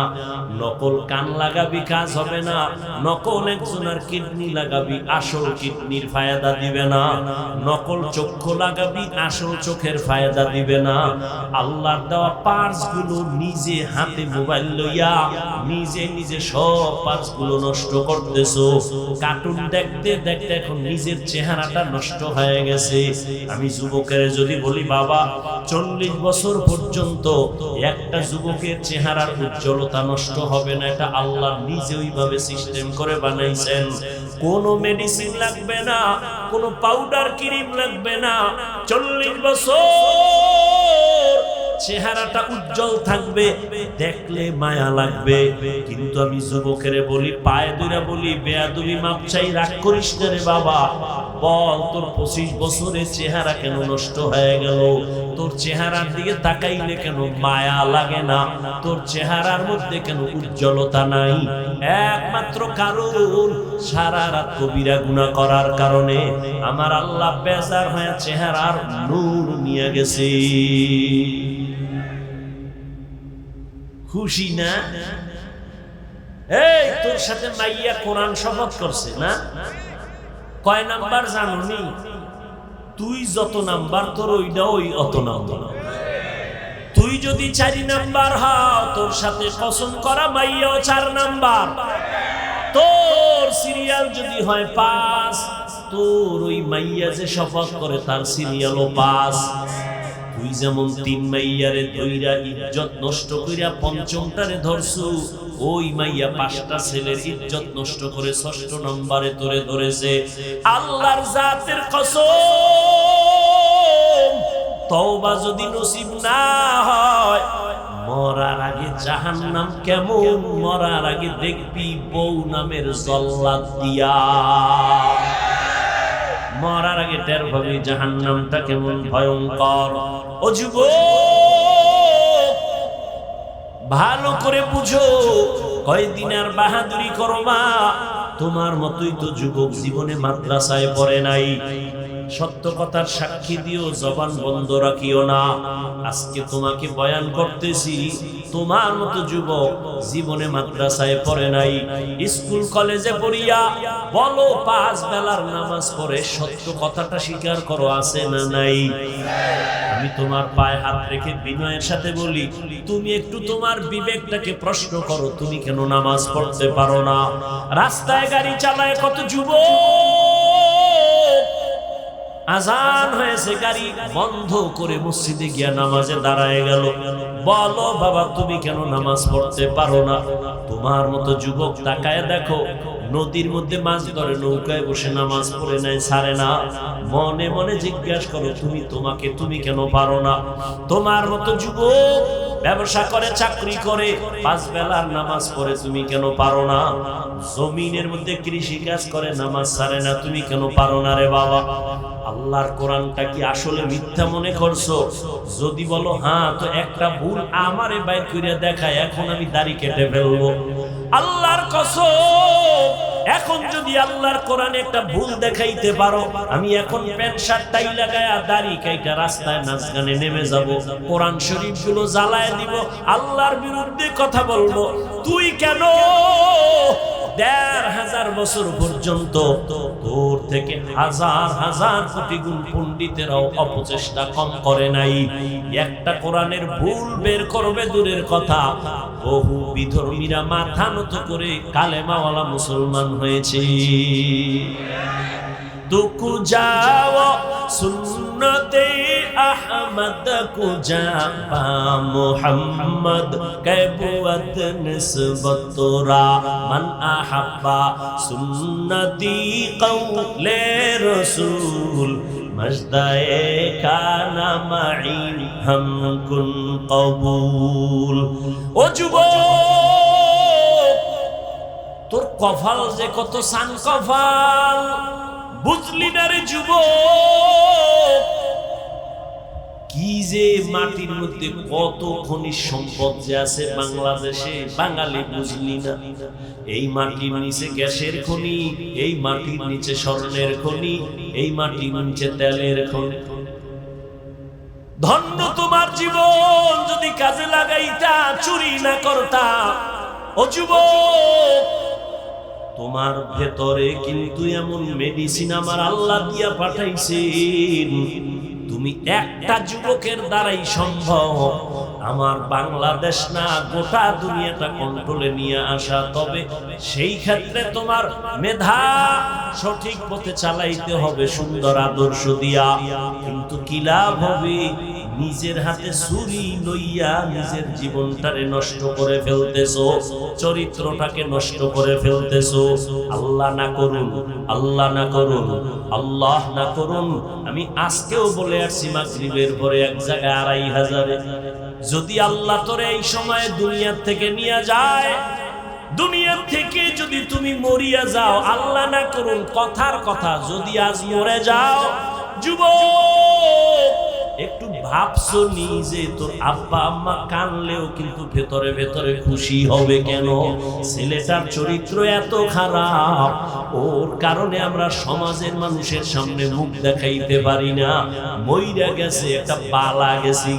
নকল কান লাগাবি, কাজ হবে না। নকল একজনের কিডনি লাগাবি, আসল কিডনির ফায়দা দিবে না। নকল চক্ষু লাগাবি, আসল চোখের ফায়দা দিবে না। আল্লাহর দেওয়া পার্স গুলো নিজে হাতে মোবাইল লইয়া নিজে নিজে সব পার্স গুলো নষ্ট করতেছো। কার্টুন দেখতে দেখতে এখন নিজের চেহারাটা নষ্ট হয়ে গেছে। আমি যুবকের যদি বলি বাবা, 40 বছর পর্যন্ত একটা যুবকের চেহারার উজ্জ্বলতা নষ্ট হবে না, এটা আল্লাহ নিজে ওইভাবে সিস্টেম করে বানাইছেন। কোনো মেডিসিন লাগবে না, কোনো পাউডার ক্রিম লাগবে না। 40 বছর চেহারাটা উজ্জ্বল থাকবে, দেখলে মায়া লাগবে। কিন্তু আমি যুবকের বলি, পায়ে দুইরা বলি, বেয়াদবি মাপ চাই, রাগ করিস না রে বাবা। বল, তোর 25 বছরের চেহারা কেন নষ্ট হয়ে গেল? তোর চেহারার দিকে তাকাইলে কেন মায়া লাগে না? তোর চেহারার মধ্যে কেন উজ্জ্বলতা নাই? একমাত্র কারণ, সারা রাত কবিরা গুনাহ করার কারণে আমার আল্লাহ বেজার হয়ে চেহারার নূর নিয়ে গেছে। খুশি না? এই তোর সাথে মাইয়া কোরআন শপথ করছে না? কয় নাম্বার জানুনি? তুই যত নাম্বার, তোর ওইটা ওই অত নাম্বার। তুই যদি 4 নাম্বার হও, তোর সাথে কসম করা মাইয়াও 4 নাম্বার। তোর সিরিয়াল যদি হয় 5, তোর ওই মাইয়া যে শপথ করে তার সিরিয়ালও 5। তুই যেমন 3 মাইয়ারে ধইরা ইজ্জত নষ্ট কইরা 5মটারে ধরছু, ওই মাইয়া 5টা ছেলের ইজ্জত নষ্ট করে 6ঠ নম্বরে তোরে ধরেছে। আল্লাহর জাতের কসম, তওবা যদি নসিব না হয়, মরার আগে জাহান্নাম কেমন, মরার আগে দেখবি বউ নামের জল্লাদ দিয়া। মরার আগে টের পাবি জাহান্নামটা কেমন ভয়ঙ্কর। ও যুবক, ভালো করে বুঝো, কয়দিন আর বাহাদুরি করো মা? তোমার মতোই তো যুবক জীবনে মাদ্রাসায় পড়ে নাই। সত্য কথার সাক্ষী দিও, জবান বন্ধ রাখিও না। আজকে তোমাকে বয়ান করতেছি, তোমার মতো যুবক জীবনে মাদ্রাসায় পড়ে নাই, স্কুল কলেজে পড়িয়া বলো 5 বেলার নামাজ পড়ে, সত্য কথাটা স্বীকার করো, আছে না নাই? আমি তোমার পায়ে হাত রেখে বিনয়ের সাথে বলি, তুমি একটু তোমার বিবেকটাকে প্রশ্ন করো, তুমি কেন নামাজ পড়তে পারো না? রাস্তায় গাড়ি চালায় কত যুবক, আজান হয়েছে, গাড়ি বন্ধ করে মসজিদে গিয়া নামাজে দাঁড়ায় গেল। বলো বাবা, তুমি কেন নামাজ পড়তে পারো না? তোমার মতো যুবক তাকায় দেখো, নদীর মধ্যে মাছ ধরে নৌকায় বসে নামাজ পড়ে নাই, ছাড়ে না। মনে মনে জিজ্ঞাসা করো, তুমি কেন পারো না? তোমার মতো যুবক ব্যবসা করে, চাকরি করে, 5 বেলার নামাজ পড়ে, তুমি কেন পারো না? জমিনের মধ্যে কৃষি কাজ করে, নামাজ ছাড়ে না, তুমি কেন পারো না রে বাবা? আল্লাহর কোরআনটা কি আসলে মিথ্যা মনে করছো? যদি বলো হ্যাঁ, তো একটা ভুল আমারে বাইর কইরা দেখায়, এখন আমি দাড়ি কেটে ফেলবো। আল্লাহর কসম, এখন যদি আল্লাহর কোরআনে একটা ভুল দেখাইতে পারো, আমি এখন প্যান্ট শার্ট টাই লাগায়া দাড়ি কাইটা রাস্তায় নাচ গানে নেমে যাব, কোরআন শরীফ গুলো জ্বালায় দিব, আল্লাহর বিরুদ্ধে কথা বলবো। তুই কেন 1500 বছর পর্যন্ত তোর থেকে হাজার হাজার কোটি গুণ পণ্ডিতেরাও অপচেষ্টা কম করে নাই? একটা কোরআনের ভুল বের করবে দূরের কথা, বহু বিধর্মীরা মাথা নত করে কালেমাওয়ালা মুসলমান হয়েছে। দুকু যাও সুন্নতে আহমদ কো জাপা মুহাম্মদ কবুত নিসবত তোরা মান আহাব্বা সুন্নতি কওলে রাসূল মজদায়ে কানা মাই হাম কুন কবুল। ও যুবক, তোর কপাল যে কত সান কপাল, বুঝলি না রে যুবক? কি যে মাটির মধ্যে কত খনিজ সম্পদ যে আছে বাংলাদেশে, বাঙালি বুঝলি না। এই মাটির নিচে গ্যাসের খনি, এই মাটির নিচে স্বর্ণের খনি, এই মাটির নিচে তেলের খনি। ধন্য তোমার জীবন যদি কাজে লাগাইতা, চুরি না করতা। ও যুবক, তোমার ভেতরে কিন্তু এমন মেডিসিন আমার আল্লাহ দিয়া পাঠাইছেন, তুমি একটা যুবকের দ্বারাই সম্ভব আমার বাংলাদেশ না গোটা দুনিয়াটা কন্ট্রোলে নিয়ে আসা। তবে সেই ক্ষেত্রে তোমার মেধা সঠিক পথে চালাইতে হবে, সুন্দর আদর্শ দিয়া। কিন্তু কি লাভ হবে নিজের হাতে ছুরি লইয়া নিজের জীবনটারে নষ্ট করে ফেলতেছো, চরিত্রটাকে নষ্ট করে ফেলতেছো। আল্লাহ না করুন, আল্লাহ না করুন, আল্লাহ না করুন। আমি আজকেও বলে আসছি মাগরিবের পরে এক জায়গায় 2500 যদি আল্লাহ তোরে এই সময় দুনিয়ার থেকে নিয়ে যায়, দুনিয়ার থেকে যদি তুমি মরিয়া যাও, আল্লাহ না করুন কথার কথা, যদি আজ মরে যাও যুবক, একটু ভাবছো নিজে তোর আব্বা আম্মা কানলেও কিন্তু ভেতরে ভেতরে খুশি হবে কেন? ছেলেটার চরিত্র এত খারাপ, ওর কারণে আমরা সমাজের মানুষের সামনে মুখ দেখাইতে পারি না। মইরা গেছে, একটা পালা গেছি।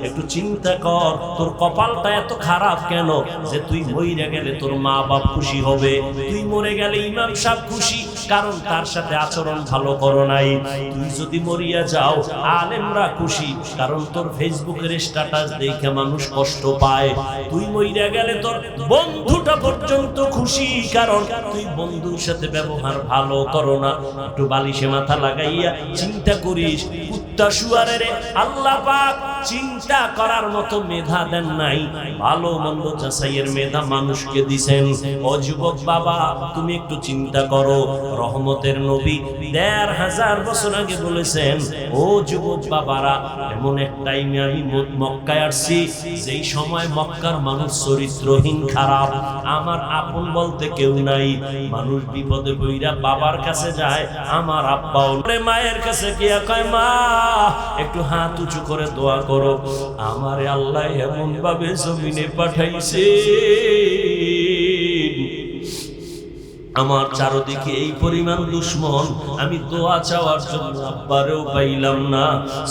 একটু চিন্তা কর, তোর কপালটা এত খারাপ কেন যে তুই মইরা গেলে তোর মা বাপ খুশি হবে, তুই মরে গেলে ইমাম সাহেব খুশি, কারণ তার সাথে আচরণ ভালো করো নাই। তুই যদি মরিয়া যাও আলেমরা খুশি, কারণ তোর ফেসবুকের স্ট্যাটাস দেখে মানুষ কষ্ট পায়। তুই মইরা গেলে তোর বন্ধুটা পর্যন্ত খুশি, কারণ তুই বন্ধুর সাথে ব্যবহার ভালো করো না। একটু বালিশে মাথা লাগাইয়া চিন্তা করিস, কুত্তা শুয়ারের আল্লাহ পাক চিন্তা করার মতো মেধা দেন নাই, ভালো মন্দ যাচাইয়ের মেধা মানুষকে দিছেন। ও যুবক বাবা, তুমি একটু চিন্তা করো, রহমতের নবী 1500 বছর আগে বলেছেন, ও যুবক বাবারা, এমন এক টাইমে আমি মক্কায় আসছি যেই সময় মক্কার মানুষ চরিত্রহীন, খারাপ, আমার আপন বলতে কেউ নাই। মানুষ বিপদে পইরা বাবার কাছে যায়, আমার আব্বাও মায়ের কাছে গিয়া কয়, মা একটু হাত উঁচু করে দোয়া করো, আমারে আল্লাহ এমন ভাবে জমিনে পাঠাইছে, আমার চারদিকে এই পরিমাণ দুশ্মন, আমি দোয়া চাওয়ার জন্য আব্বারেও পাইলাম না।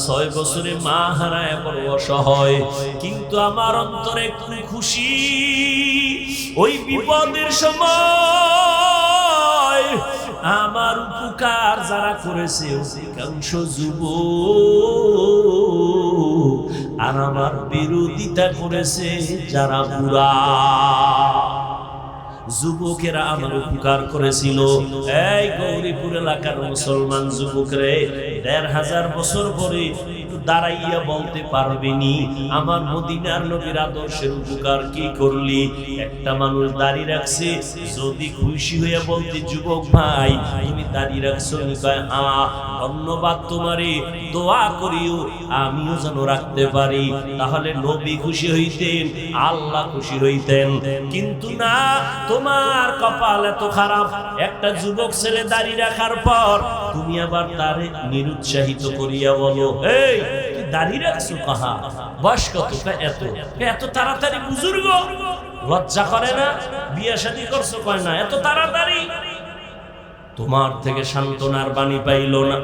6 বছরে মা হারায় বড় অসহায়, কিন্তু আমার অন্তরে খুব খুশি। ওই বিপদের সময় আমার উপকার যারা করেছে অধিকাংশ যুবক, আর আমার বিরোধিতা করেছে যারা বুড়া। যুবকেরা আমার উপকার করেছিল। এই গৌরীপুর এলাকার মুসলমান যুবকরে 1500 বছর পরে দাঁড়াইয়া বলতে পারবেনি আমার মদিনার নবীর আদর্শের উপকার কি করলি? একটা মানুষ দাড়ি রাখছে, যদি খুশি হইয়া বলতে, যুবক ভাই তুমি দাড়ি রাখছো, হ্যাঁ ধন্যবাদ তোমারে, দোয়া করিও আমিও যেন রাখতে পারি, তাহলে নবী খুশি হইতেন, আল্লাহ খুশি হইতেন। কিন্তু না, তোমার কপাল এত খারাপ, একটা যুবক ছেলে দাড়ি রাখার পর তুমি আবার তারে নিরুৎসাহিত করিয়া বলো, এই তুই দাড়ি রাখছো কাহা, বয়স কত? এত তাড়াতাড়ি বুজুর্গ, লজ্জা করে না? বিয়ে শাদী করছো? কয় না, এত তাড়াতাড়ি। তোমার থেকে সান্ত্বনার বাণী পাইল না।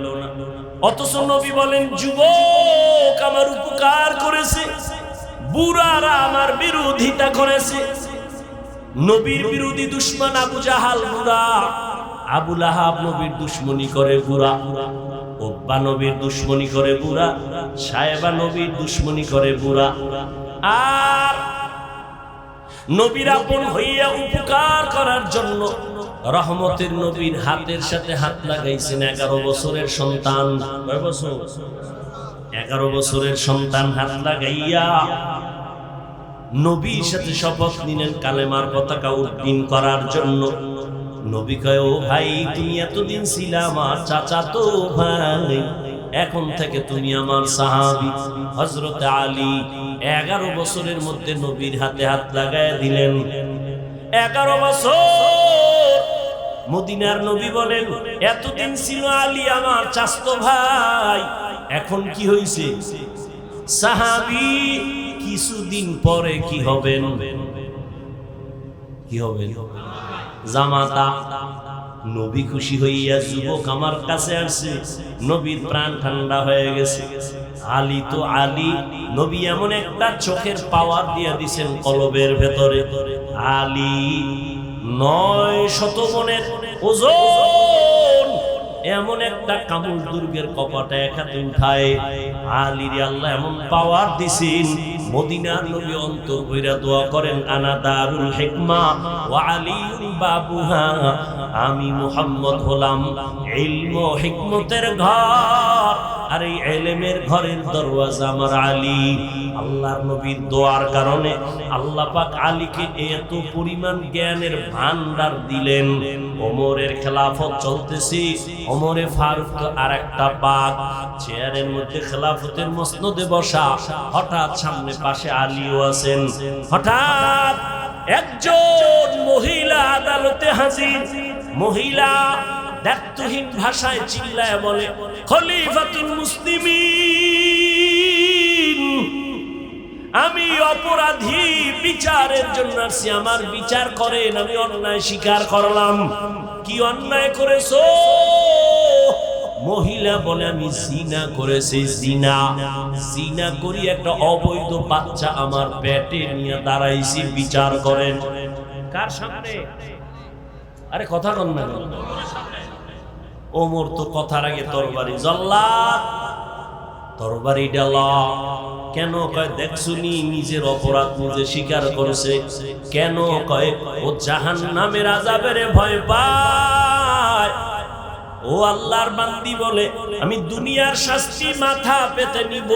অথচ নবী বলেন, যুবক আমার উপকার করেছে, বুড়ারা আমার বিরোধিতা করেছে। নবীর বিরোধী দুশমন আবু জাহাল বুড়া, আবু লাহাব নবীর দুশমনি করে বুড়া, ওব্বা নবীর দুশমনি করে বুড়া, সায়েবা নবীর দুশমনি করে বুড়া। আর নবীর আপন হইয়া উপকার করার জন্য রহমতের নবীর হাতের সাথে হাত লাগাইছেন 11 বছরের সন্তান। কয় বছর? 11 বছরের সন্তান হাত লাগাইয়া নবীর সাথে শপথ নিলেন কালেমার পতাকা উড্ডীন করার জন্য। নবী কয়, ও ভাই তুমি এতদিন ছিলা আমার চাচাতো ভাই, এখন থেকে তুমি আমার সাহাবী। হযরত আলী 11 বছরের মধ্যে নবীর হাতে হাত লাগায় দিলেন। 11 বছর মদিনার নবী বলেন, এতদিন ছিল আলী আমার চাচাতো ভাই, এখন কি হইছে? সাহাবী কিছুদিন পরে কি হবেন? কি হবেন? জামাতা। নবী খুশি হইয়া যুবক আমার কাছে আসছে, নবীর প্রাণ ঠান্ডা হয়ে গেছে। আলী তো আলী, নবী এমন একটা চোখের পাওয়ার দিয়া দিছেন কলবের ভেতরে। আলী 900 মনের ওজন, এমন একটা কামুল দুর্গের কপাটা এক হাতে উঠায়। আলীর আল্লাহ এমন পাওয়ার দিছেন, মদিনার নবী অন্তর কইরা দোয়া করেন, আনা দারুল হিকমা ওয়া আলীউন বাবুহা, আমি মুহাম্মদ হলাম ইলম ও হিকমতের ঘর, আর এই ইলমের ঘরের দরওয়াজা আমার আলী। আল্লাহর নবীর দোয়ার কারণে আল্লাহ পাক আলীকে এত পরিমাণ জ্ঞানের ভান্ডার দিলেন। ওমরের খেলাফত চলতেছে, ওমরে ফারুক তো আর একটা বাঘ, চেয়ারের মধ্যে খেলাফতের মসনদে বসা, হঠাৎ সামনে পাশে আলীও আছেন। হঠাৎ একজন মহিলা আদালতে হাজির। মহিলা দায়িত্বহীন ভাষায় চিল্লায় বলে, খলিফাতুল মুসলিমিন, আমি অপরাধী, বিচারের জন্য আসছি, আমার বিচার করেন, আমি অন্যায় স্বীকার করলাম। কি অন্যায় করেছো? মহিলা বলে, আমি জিনা করেছি। জিনা করি একটা অবৈধ বাচ্চা আমার পেটে নিয়ে দাঁড়াইছি, বিচার করেন। কার সামনে? আরে কথা কন না। ওমর তো কথার আগে তরবারি, জল্লাদ তরবারি ডালা। কেন কয়? দেখছুনি নিজের অপরাধ নিজে স্বীকার করেছে। কেন কয়? ও জাহান্নামের আযাবের ভয় পায়। ও আল্লাহর বান্দি বলে, আমি দুনিয়ার শাস্তি মাথা পেতে নিব,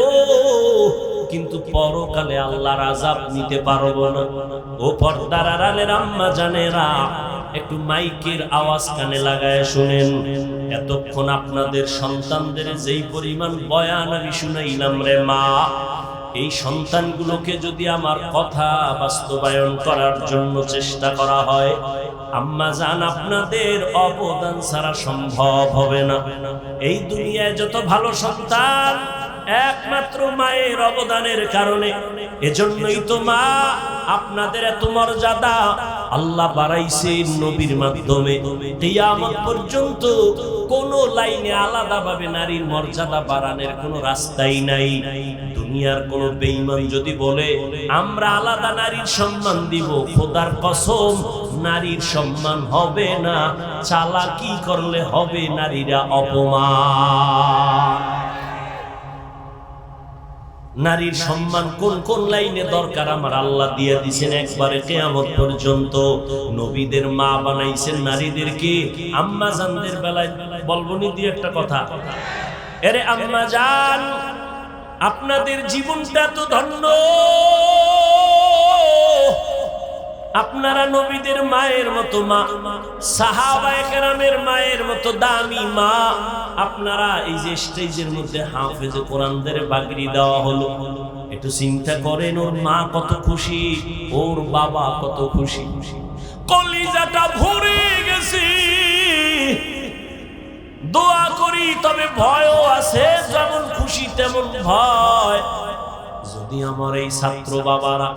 কিন্তু পরকালে আল্লাহর আযাব নিতে পারবো না। ও পর্দার আড়ালের আম্মা জানেরা, একটু মাইকের আওয়াজ কানে লাগায় শুনেন। এতক্ষণ আপনাদের সন্তানদের যেই পরিমাণ বয়ান আমি শুনাইলাম রে মা, এই সন্তানগুলোকে যদি আমার কথা বাস্তবায়ন করার জন্য চেষ্টা করা হয়, আম্মা জান, আপনাদের অবদান ছাড়া সম্ভব হবে না। এই দুনিয়ায় যত ভালো সন্তান একমাত্র মায়ের অবদানের কারণে। এজন্যই তো মা আপনাদের এত মর্যাদা আল্লাহ বাড়াইছে নবীর মাধ্যমে। কিয়ামত পর্যন্ত কোন লাইনে আলাদাভাবে নারীর মর্যাদা বাড়ানোর কোনো রাস্তাই নাই। দুনিয়ার কোন বেঈমান যদি বলে আমরা আলাদা নারীর সম্মান দিব, খোদার কসম নারীর সম্মান হবে না। চালাকি করলে হবে নারীরা অপমান। নারীর সম্মান কোন কোন লাইনে দরকার আমার আল্লাহ দিয়ে দিয়েছেন একবারে কিয়ামত পর্যন্ত। নবীদের মা বানাইছেন নারীদেরকে। আম্মা জানদের বেলায় বলবনি দিয়ে একটা কথা, আরে আম্মা জান, আপনাদের জীবনটা তো ধন্য, আপনারা নবীদের মায়ের মতো মা, সাহাবায়ে কেরামের মায়ের মতো দামি মা। আপনারা এই যে স্টেজের মধ্যে হাফেজে কোরআনদের বাগড়ি দেওয়া হলো, একটু চিন্তা করেন ওর মা কত খুশি, ওর বাবা কত খুশি। কলিজাটা ভরে গেছে। দোয়া করি, তবে ভয়ও আছে, যেমন খুশি তেমন ভয়। যদি আমার এই ছাত্র বাবারা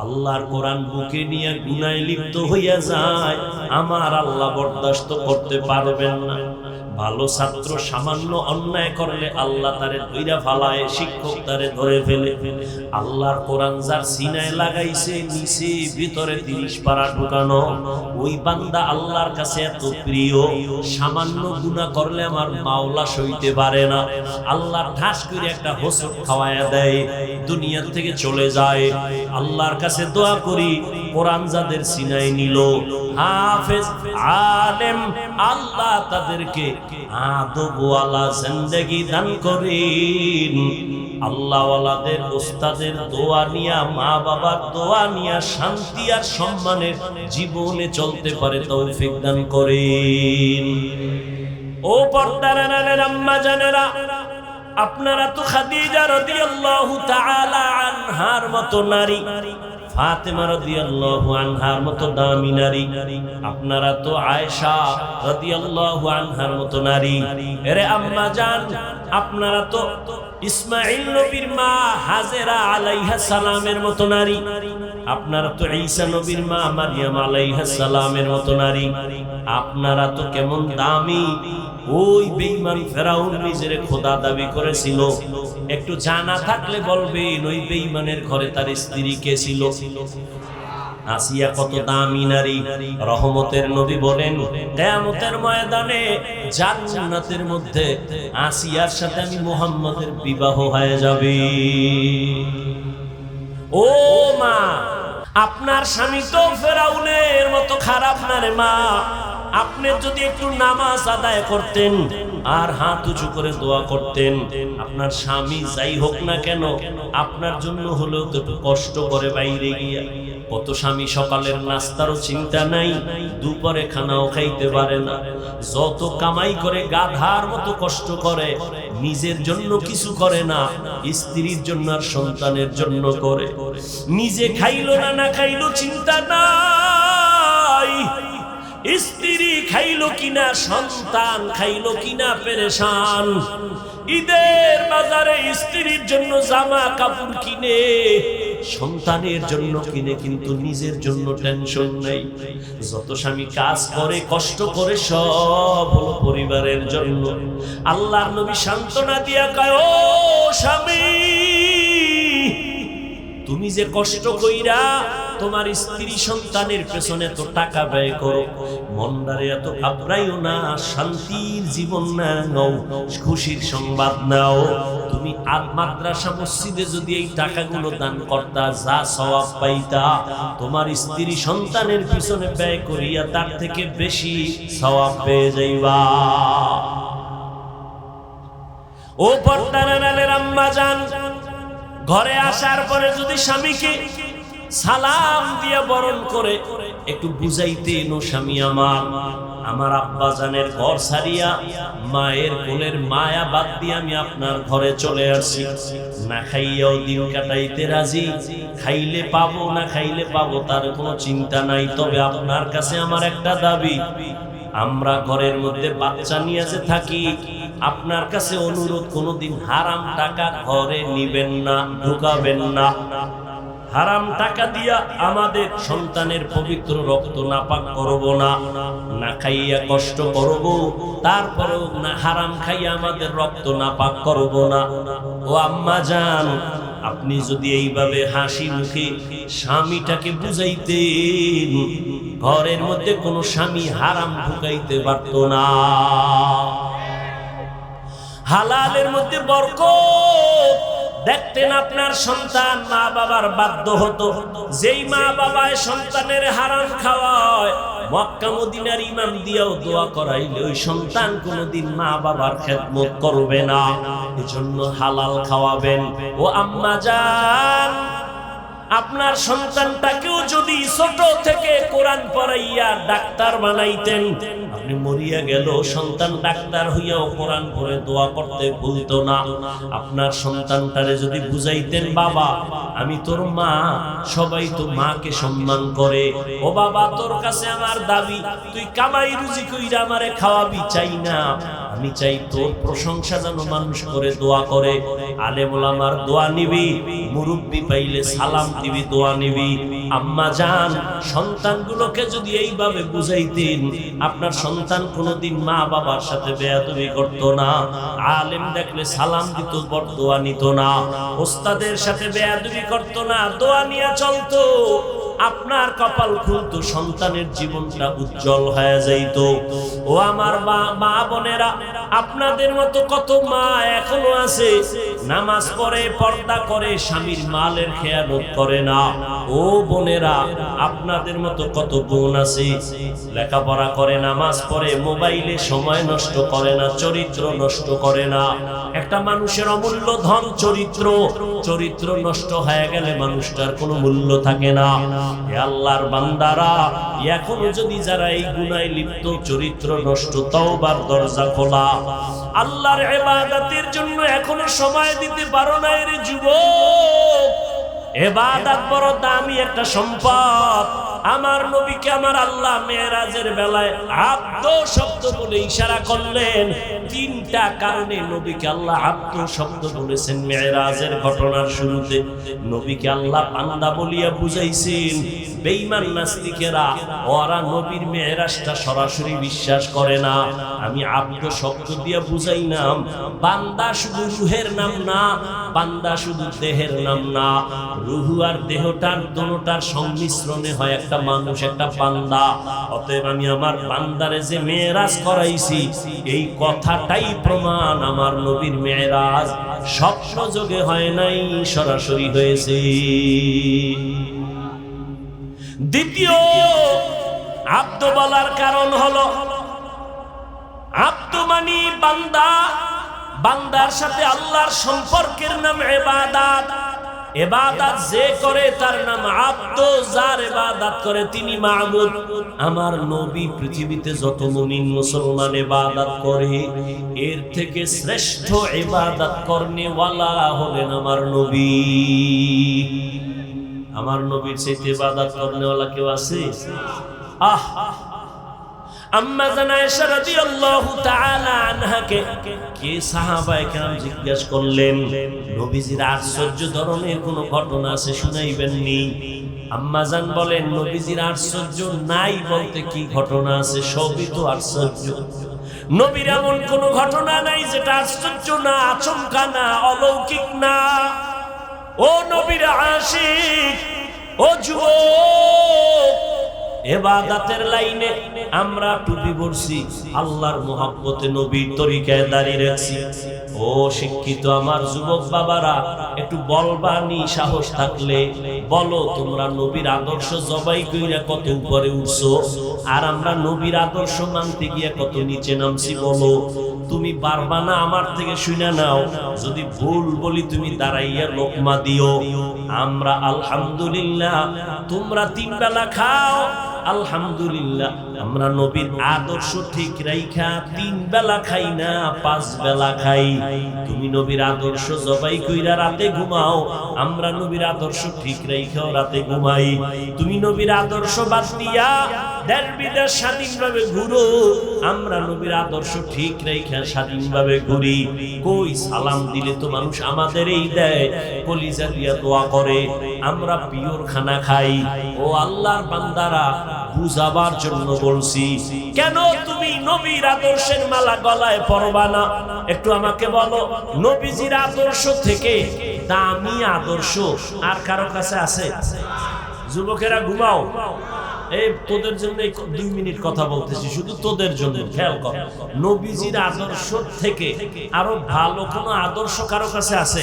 আল্লাহর কোরআন বুকে নিয়ে গুনায় লিপ্ত হইয়া যায়, আমার আল্লাহ বরদাস্ত করতে পারবেন না। ভালো ছাত্র সামান্য অন্যায় করলে আল্লাহ তারে ধইরা ফালায়, শিক্ষক তারে ধরে ফেলে। আল্লাহর কোরআন যার সিনায় লাগাইছে, নিচে ভিতরে 30 পারা ঢুকানো, ওই বান্দা আল্লাহর কাছে এত প্রিয়, সামান্য গুনাহ করলে আমার মাওলা সইতে পারে না। আল্লাহ ঠাস করে একটা হোঁচট খাওয়ায়া দেয়, দুনিয়া থেকে চলে যায়। আল্লাহর কাছে দোয়া করি, কোরআন যাদের সিনায় নিল, হাফেজ আলেম, আল্লাহ তাদেরকে আদবওয়ালা জিন্দেগি দান করেন। আল্লাহওয়ালাদের ওস্তাদের দোয়া নিয়া, মা বাবার দোয়া নিয়া শান্তি আর সম্মানের জীবনে চলতে পারে তৌফিক দান করেন। ও পর্দার আড়ালের আম্মা জানেরা, আপনারা তো খাদিজা রাদিয়াল্লাহু তাআলা আনহার মতো নারী, ফাতেমা রাদিয়াল্লাহু আনহার মতো দামি নারী, আপনারা তো আয়েশা রাদিয়াল্লাহু আনহার মতো নারী। এরে আম্মা জান, আপনারা তো ইসমাঈল নবীর মা হাজেরা আলাইহা সালামের মতো নারী, আপনারা তো ঈসা নবীর মা মারইয়াম আলাইহা সালামের মতো নারী। আপনারা তো কেমন দামি। ওই বেঈমান ফেরাউন নিজের খোদা দাবি করেছিল, একটু জানা থাকলে বলবেন ওই বেঈমানের ঘরে তার স্ত্রী কে ছিল? আসিয়া কত দামি নারী। রহমতের নবী বলেন কিয়ামতের ময়দানে জান্নাতের মধ্যে আসিয়ার সাথে আমি মুহাম্মদের বিবাহ হয়ে যাবে। ও মা, আপনার স্বামী তো ফেরাউনের মতো খারাপ না রে মা। আপনি যদি একটু নামাজ আদায় করতেন আর হাত উঁচু করে দোয়া করতেন, আপনার স্বামী যাই হোক না কেন আপনার জন্য হলেও তো একটু কষ্ট করে বাইরে গিয়া। কত স্বামী সকালের নাস্তারও চিন্তা নাই, দুপুরে খানাও খাইতে পারে না, যত কামাই করে গাধার মতো কষ্ট করে, নিজের জন্য কিছু করে না, স্ত্রীর জন্য আর সন্তানের জন্য করে। নিজে খাইলো না না খাইলো চিন্তা নাই, স্ত্রী খাইলো কিনা সন্তান খাইলো কিনা পেরেশান। ঈদের বাজারে স্ত্রীর জন্য জামা কাপড় কিনে, সন্তানের জন্য কিনে, কিন্তু নিজের জন্য টেনশন নেই। যত স্বামী কাজ করে কষ্ট করে সব হলো পরিবারের জন্য। আল্লাহর নবী সান্ত্বনা দিয়া কয়, ও স্বামী, তুমি যে কষ্ট কইরা তোমার স্ত্রী সন্তানের পেছনে তো টাকা ব্যয় করো, মনদারে এত ঘাবড়াইও না, শান্তির জীবন নাও, খুশির সংবাদ নাও। তুমি মাদ্রাসা মসজিদে যদি এই টাকাগুলো দান করতা, যা সওয়াব পাইতা, তোমার স্ত্রী সন্তানের পিছনে ব্যয় করিয়া তার থেকে বেশি সওয়াব পেয়ে যাইবা। ও পর্দার আড়ালের আম্মা জান, ঘরে আসার পরে যদি স্বামীকে সালাম দিয়ে বরণ করে একটু বুঝাইতেন, ও স্বামী আমার আব্বা জানের ঘর ছাড়িয়া মায়ের কোলের মায়া বাদ দিয়ে আমি আপনার ঘরে চলে আসি, না খাইয়াও দিন কাটাইতে রাজি, খাইলে পাবো না খাইলে পাবো তার কোনো চিন্তা নাই, তবে আপনার কাছে আমার একটা দাবি, আমরা ঘরের মধ্যে বাচ্চা নিয়ে যে থাকি, আপনার কাছে অনুরোধ, কোনোদিন হারাম টাকা ঘরে নিবেন না, ঢুকাবেন না। হারাম টাকা দিয়া আমাদের সন্তানের পবিত্র রক্ত নাপাক করব না, না খাইয়া কষ্ট করব, তারপরেও না হারাম খাইয়া আমাদের রক্ত নাপাক করব না। ও আম্মা জান, আপনি যদি এইভাবে হাসি মুখে স্বামীটাকে বুঝাইতেন, ঘরের মধ্যে কোনো স্বামী হারাম ঢুকাইতে পারত না। হালালের মধ্যে বরকত দেখতেন আপনার সন্তান মা বাবার বাধ্য হতো। যেই মা বাবায় সন্তানের হারাম খাওয়ায়, মক্কা মদিনার ইমাম দিয়েও দোয়া করাইলে ওই সন্তান কোনোদিন মা বাবার খেদমত করবে না। এজন্য হালাল খাওয়াবেন। ও আম্মা জান, আপনার সন্তানটাকেও যদি ছোট থেকে কোরআন পড়াইয়া ডাক্তার বানাইতেন, আপনি মরিয়া গেল সন্তান ডাক্তার হইয়াও কোরআন পড়ে দোয়া করতে ভুলতো না। আপনার সন্তানটারে যদি বুঝাইতেন, বাবা আমি তোর মা, সবাই তো মাকে সম্মান করে, ও বাবা তোর কাছে আমার দাবি, তুই কামাই রুজি কইরা আমারে খাওয়াবি চাই না, আমি চাই তোর প্রশংসা যেন মানুষ করে দোয়া করে। আলেম ওলামার দোয়া নিবি, মুরব্বি পাইলে সালাম দিবি, দোয়া নিবি। আম্মা জান, সন্তানগুলোকে যদি এইভাবে বুঝাইতেন, আপনার সন্তান কোনোদিন মা বাবার সাথে বেয়াদবি করত না, আলেম দেখলে সালাম দিত, দোয়া নিত না, ওস্তাদের সাথে বেয়াদবি করত না, দোয়া নিয়ে চলতো। আপনার কপাল খুলতো, সন্তানের জীবনটা উজ্জ্বল হয়ে যাইত। ও আমার মা বোনেরা, আপনাদের মতো কত মা এখনো আছে নামাজ পড়ে, পর্দা করে, স্বামীর মালের খেয়ানত করে না। ও বোনেরা, আপনাদের মতো কত বোন আছে লেখাপড়া করে, নামাজ পড়ে, মোবাইলে সময় নষ্ট করে না, চরিত্র নষ্ট করে না। একটা মানুষের অমূল্য ধন চরিত্র, চরিত্র নষ্ট হয়ে গেলে মানুষটার কোনো মূল্য থাকে না। হে আল্লাহর বান্দারা, এখনো যদি যারা এই গুনাহে লিপ্ত, চরিত্র নষ্ট, তওবার দরজা খোলা। আল্লাহর ইবাদতের জন্য এখনো সময় দিতে পারো না রে যুবক। ইবাদত বড় দামি একটা সম্পদ। আমার নবীকে আমার আল্লাহ মেরাজের বেলায় আব্দ শব্দ বলে ইশারা করলেন। তিনটা কারণে নবীকে আল্লাহ আব্দ শব্দ বলেছেন মেরাজের ঘটনার শুরুতে। নবীকে আল্লাহ বান্দা বলিয়া বুঝাইছেন। বেঈমান নাস্তিকেরা ওরা নবীর মেরাজটা সরাসরি বিশ্বাস করে না। আমি আব্দ শব্দ দিয়ে বুঝাইলাম বান্দা শুধু রূহের নাম না, বান্দা শুধু দেহের নাম না। রূহ আর দেহটার দুটোটার সংমিশ্রণে হয় একটা মানুষ, একটা বান্দা। অতএব আমি আমার বান্দারে যে মেরাজ করাইছি এই কথাটাই প্রমাণ আমার নবীর মেরাজ স্বপ্ন যোগে হয় নাই, সরাসরি হয়েছে। দ্বিতীয় আব্দ বলার কারণ হলো আব্দ মানি বান্দা, বান্দার সাথে আল্লাহর সম্পর্কের নাম ইবাদত। ইবাদত যে করে তার নাম আব্দ, যার ইবাদত করে তিনি মাবুদ। আমার নবী পৃথিবীতে যত মুমিন মুসলমান ইবাদত করে এর থেকে শ্রেষ্ঠ ইবাদত করনেওয়ালা হলেন আমার নবী। আমার নবীর চেয়ে ইবাদত করনেওয়ালা কেউ আছে? আম্মা জান আয়েশা রাদিয়াল্লাহু তাআলা আনহাকে কে সাহাবায়ে কেরাম জিজ্ঞেস করলেন নবীজির আশ্চর্য ধরনের কোন ঘটনা আছে শুনাইবেননি? আম্মা জান বলেন নবীজির আশ্চর্য নাই বলতে কি ঘটনা আছে? সবই তো আশ্চর্য। নবীর এমন কোন ঘটনা নাই যেটা আশ্চর্য না, আচমকা না, অলৌকিক না। ও নবীর আশিক, ও যুবক, ইবাদতের লাইনে আমরা টুপি পরছি, আল্লাহর মুহাব্বতে নবীর তরিকায় দাঁড়িয়ে রাখছি। ও শিক্ষিত আমার যুবক বাবারা, একটু বলবানি সাহস থাকলে বলো তোমরা নবীর আদর্শ জবাই কইরা কত উপরে উঠছো, আর আমরা নবীর আদর্শ মানতে গিয়ে কত নিচে নামছি। বলো, তুমি পারবা না? আমার থেকে শুনে নাও, যদি ভুল বলি তুমি দাঁড়াইয়া লোকমা দিও। আমরা আলহামদুলিল্লাহ, তোমরা 3 বেলা খাও আলহামদুলিল্লাহ, আমরা নবীর আদর্শ ঠিক রাইখা 3 বেলা খাই না, 5 বেলা খাই। তুমি নবীর আদর্শ জবাই কইরা রাতে ঘুমাও, আমরা নবীর আদর্শ ঠিক রাইখাও রাতে ঘুমাই। তুমি নবীর আদর্শ বাদ দিয়া দেশ বিদেশ স্বাধীনভাবে ঘুরো, আমরা নবীর আদর্শ ঠিক রাইখা স্বাধীনভাবে ঘুরি। কই সালাম দিলে তো মানুষ আমাদেরই দেয়, কলিজা দিয়া দোয়া করে, আমরা পিওর খানা খাই। ও আল্লাহর বান্দারা, বুঝাবার জন্য বলছি, কেন তুমি নবীর আদর্শের মালা গলায় পরবা না? একটু আমাকে বলো, নবীজির আদর্শ থেকে দামি আদর্শ আর কারো কাছে আছে? যুবকেরা ঘুমাও, এই তোদের জন্য 2 মিনিট কথা বলতেছি, শুধু তোদের জন্য। খেয়াল কর, নবীজির আদর্শ থেকে আরো ভালো কোনো আদর্শ কারো কাছে আছে?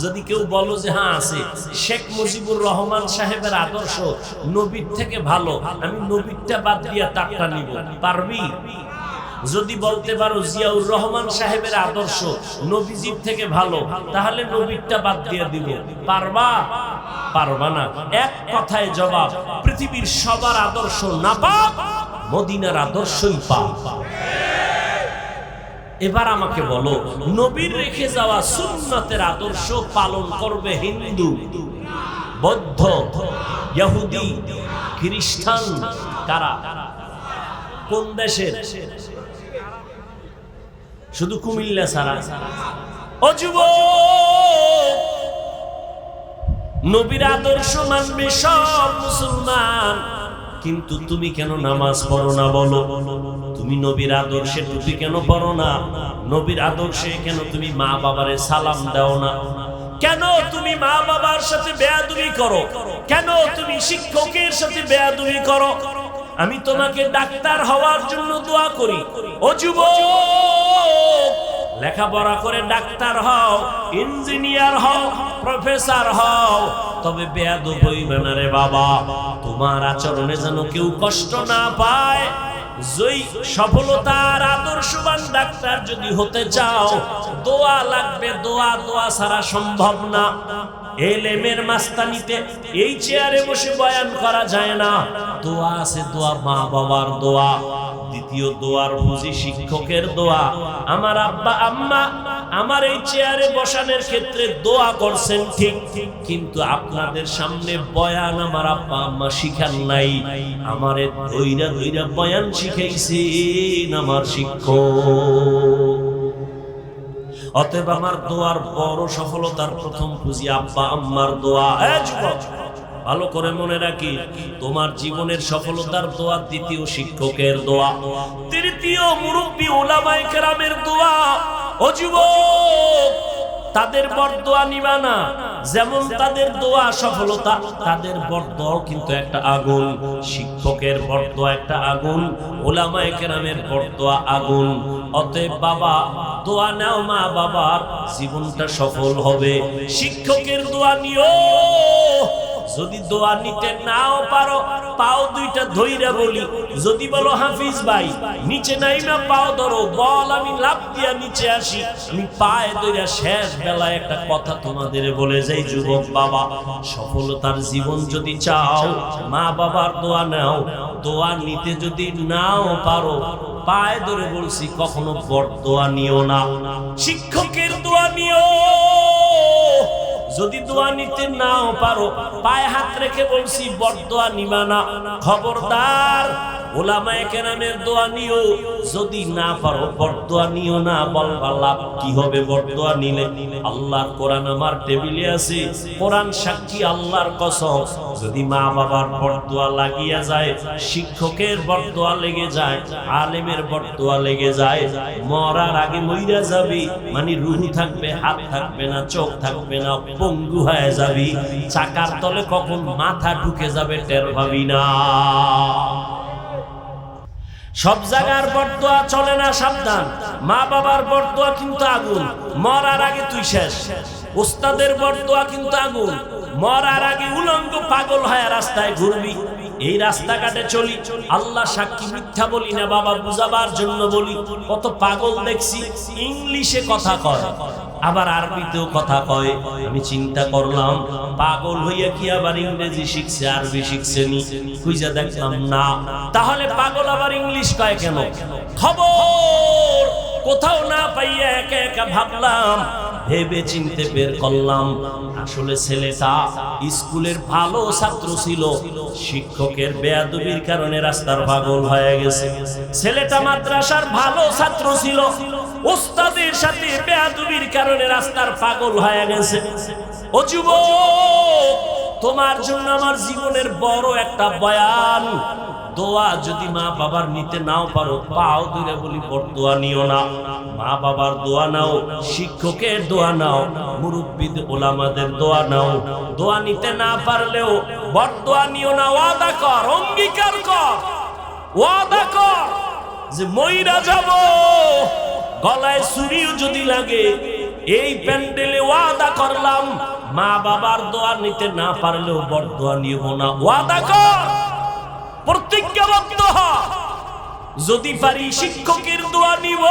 যদি কেউ বলো যে হ্যাঁ আছে, শেখ মুজিবুর রহমান সাহেবের আদর্শ নবীর থেকে ভালো, আমি নবীরটা বাদ দিয়া তারটা নিব, পারবি? যদি বলতে পারো জিয়াউর রহমান সাহেবের আদর্শ নবীজির থেকে ভালো, তাহলে নবীরটা বাদ দিয়ে দিব, পারবা? পারবা না। এক কথায় জবাব, পৃথিবীর সবার আদর্শ নাপাক, মদিনার আদর্শই পাক। এবার আমাকে বলো, নবীর রেখে যাওয়া সুন্নতের আদর্শ পালন করবে হিন্দু, বৌদ্ধ, ইহুদি, খ্রিস্টান, কারা? কোন দেশের? শুধু কুমিল্লা ছাড়া। ও যুবক, নবীর আদর্শ মানবে সব মুসলমান, কিন্তু তুমি কেন নামাজ পড়ো না? বলো, তুমি নবীর আদর্শে টুপি কেন পড়ো না? নবীর আদর্শে কেন তুমি মা বাবারে সালাম দাও না? কেন তুমি মা বাবার সাথে বেয়াদবি করো? কেন তুমি শিক্ষকের সাথে বেয়াদবি করো? আমি তোমাকে ডাক্তার হওয়ার জন্য দোয়া করি। ও যুবক, লেখাপড়া করে ডাক্তার হও, ইঞ্জিনিয়ার হও, প্রফেসর হও, তবে বেয়াদব হইবে না রে বাবা। তোমার আচরণে যেন কেউ কষ্ট না পায়। যেই সফলতার আদর্শবান ডাক্তার যদি হতে চাও, দোয়া লাগবে, দোয়া। দোয়া ছাড়া সম্ভব না। এলেমের মাস্তানিতে এই চেয়ারে বসে বয়ান করা যায় না। দোয়া আছে, দোয়া মা বাবার দোয়া। দ্বিতীয় দোয়ার বুঝি শিক্ষকের দোয়া। আমার আব্বা আম্মা আমার এই চেয়ারে বসানোর ক্ষেত্রে দোয়া করছেন ঠিক, কিন্তু আপনাদের সামনে বয়ান আমার আব্বা আম্মা শিখান নাই, আমারে ধইরা ধইরা বয়ান শিখাইছেন আমার শিক্ষক। অতএব আমার দোয়ার বড় সফলতার প্রথম পুঁজি আব্বা আম্মার দোয়া। যুবক ভালো করে মনে রাখি, তোমার জীবনের সফলতার দোয়া দ্বিতীয় শিক্ষকের দোয়া, তৃতীয় মুরব্বী উলামায়ে কেরামের দোয়া। ও যুবক, তাদের বরদোয়া নিবা না। যেমন তাদের দোয়া সফলতা, তাদের বরদোয়াও কিন্তু একটা আগুন। শিক্ষকের বরদোয়া একটা আগুন, উলামায়ে কেরামের বরদোয়া আগুন। অতএব বাবা দোয়া নাও, মা বাবার জীবনটা সফল হবে। শিক্ষকের দোয়া নিও। যদি দোয়া নিতে নাও পারো, পাও দুইটা ধইরা বলি, যদি বলো হাফিজ ভাই নিচে নাইমা পাও ধরো, বল আমি লাফ দিয়া নিচে আসি, আমি পায়ে ধইরা শেষ বেলায় একটা কথা তোমাদের বলে যাই। যুবক বাবা, সফলতার জীবন যদি চাও, মা বাবার দোয়া নাও। দোয়া নিতে যদি নাও পারো, পায়ে ধরে বলছি কখনো বরদোয়া নিও না, শিক্ষকের দোয়া নিও। যদি দোয়া নিতে নাও পারো, পায়ে হাত রেখে বলছি বরদোয়া নিবা না, খবরদার। উলামায়ে কেরামের দোয়া নিও। যদি না পারো বরদোয়া নিও না। বলবা লাভ কি হবে বরদোয়া নিলে? আল্লাহর কোরআন আমার টেবিলে আছে, কোরআন সাক্ষী, আল্লাহর কসম, যদি মা বাবার বরদোয়া লাগিয়া যায়, শিক্ষকের বরদোয়া লেগে যায়, আলেমের বরদোয়া লেগে যায়, মরার আগে মইরা যাবি, মানে রূহ থাকবে, হাত থাকবে না, চোখ থাকবে না, পঙ্গু হয়ে যাবি, চাকার তলে কখন মাথা ঢুকে যাবে টের পাবি না। সব জায়গার বরদোয়া চলে না, সাবধান। মা বাবার বরদোয়া কিন্তু আগুন, মরার আগে তুই শেষ। ওস্তাদের বরদোয়া কিন্তু আগুন, মরার আগে উলঙ্গ পাগল হয়ে রাস্তায় ঘুরবি। এই রাস্তাঘাটে চলি, আল্লাহ সাক্ষী মিথ্যা বলি না বাবা, বুঝাবার জন্য বলি। কত পাগল দেখছি, ইংলিশে কথা কয়, আবার আরবিতেও কথা কয়। আমি চিন্তা করলাম পাগল হইয়া কি আবার ইংরেজি শিখছে, আরবি শিখছে নি? খুঁজে দেখলাম না। তাহলে পাগল আবার ইংলিশ কয় কেন? খবর কোথাও না পাইয়া একা একা ভাবলাম, ভেবে চিনতে বের করলাম, আসলে ছেলেটা স্কুলের ভালো ছাত্র ছিল, শিক্ষকের বেয়াদবির কারণে রাস্তার পাগল হয়ে গেছে। ছেলেটা মাদ্রাসার ভালো ছাত্র ছিল, ওস্তাদের সাথে বেয়াদবির কারণে রাস্তার পাগল হয়ে গেছে। ও যুবক, তোমার জন্য আমার জীবনের বড় একটা বয়ান। দোয়া যদি মা বাবার নিতে নাও পারো, পাও ধরে বলি বরদোয়া নিও না। মা বাবার দোয়া নাও, শিক্ষকের দোয়া নাও, মুরব্বী ওলামাদের দোয়া নাও। দোয়া নিতে না পারলেও বরদোয়া নিও না। ওয়াদা কর, অঙ্গীকার কর, ওয়াদা কর যে মইরা যাব, গলায় ছুরিও যদি লাগে, এই প্যান্ডেলে ওয়াদা করলাম মা বাবার দোয়া নিতে না পারলেও বরদোয়া নিব না। ওয়াদা কর, প্রতিজ্ঞাবদ্ধ হ। যদি পারি শিক্ষকের দোয়া নিব,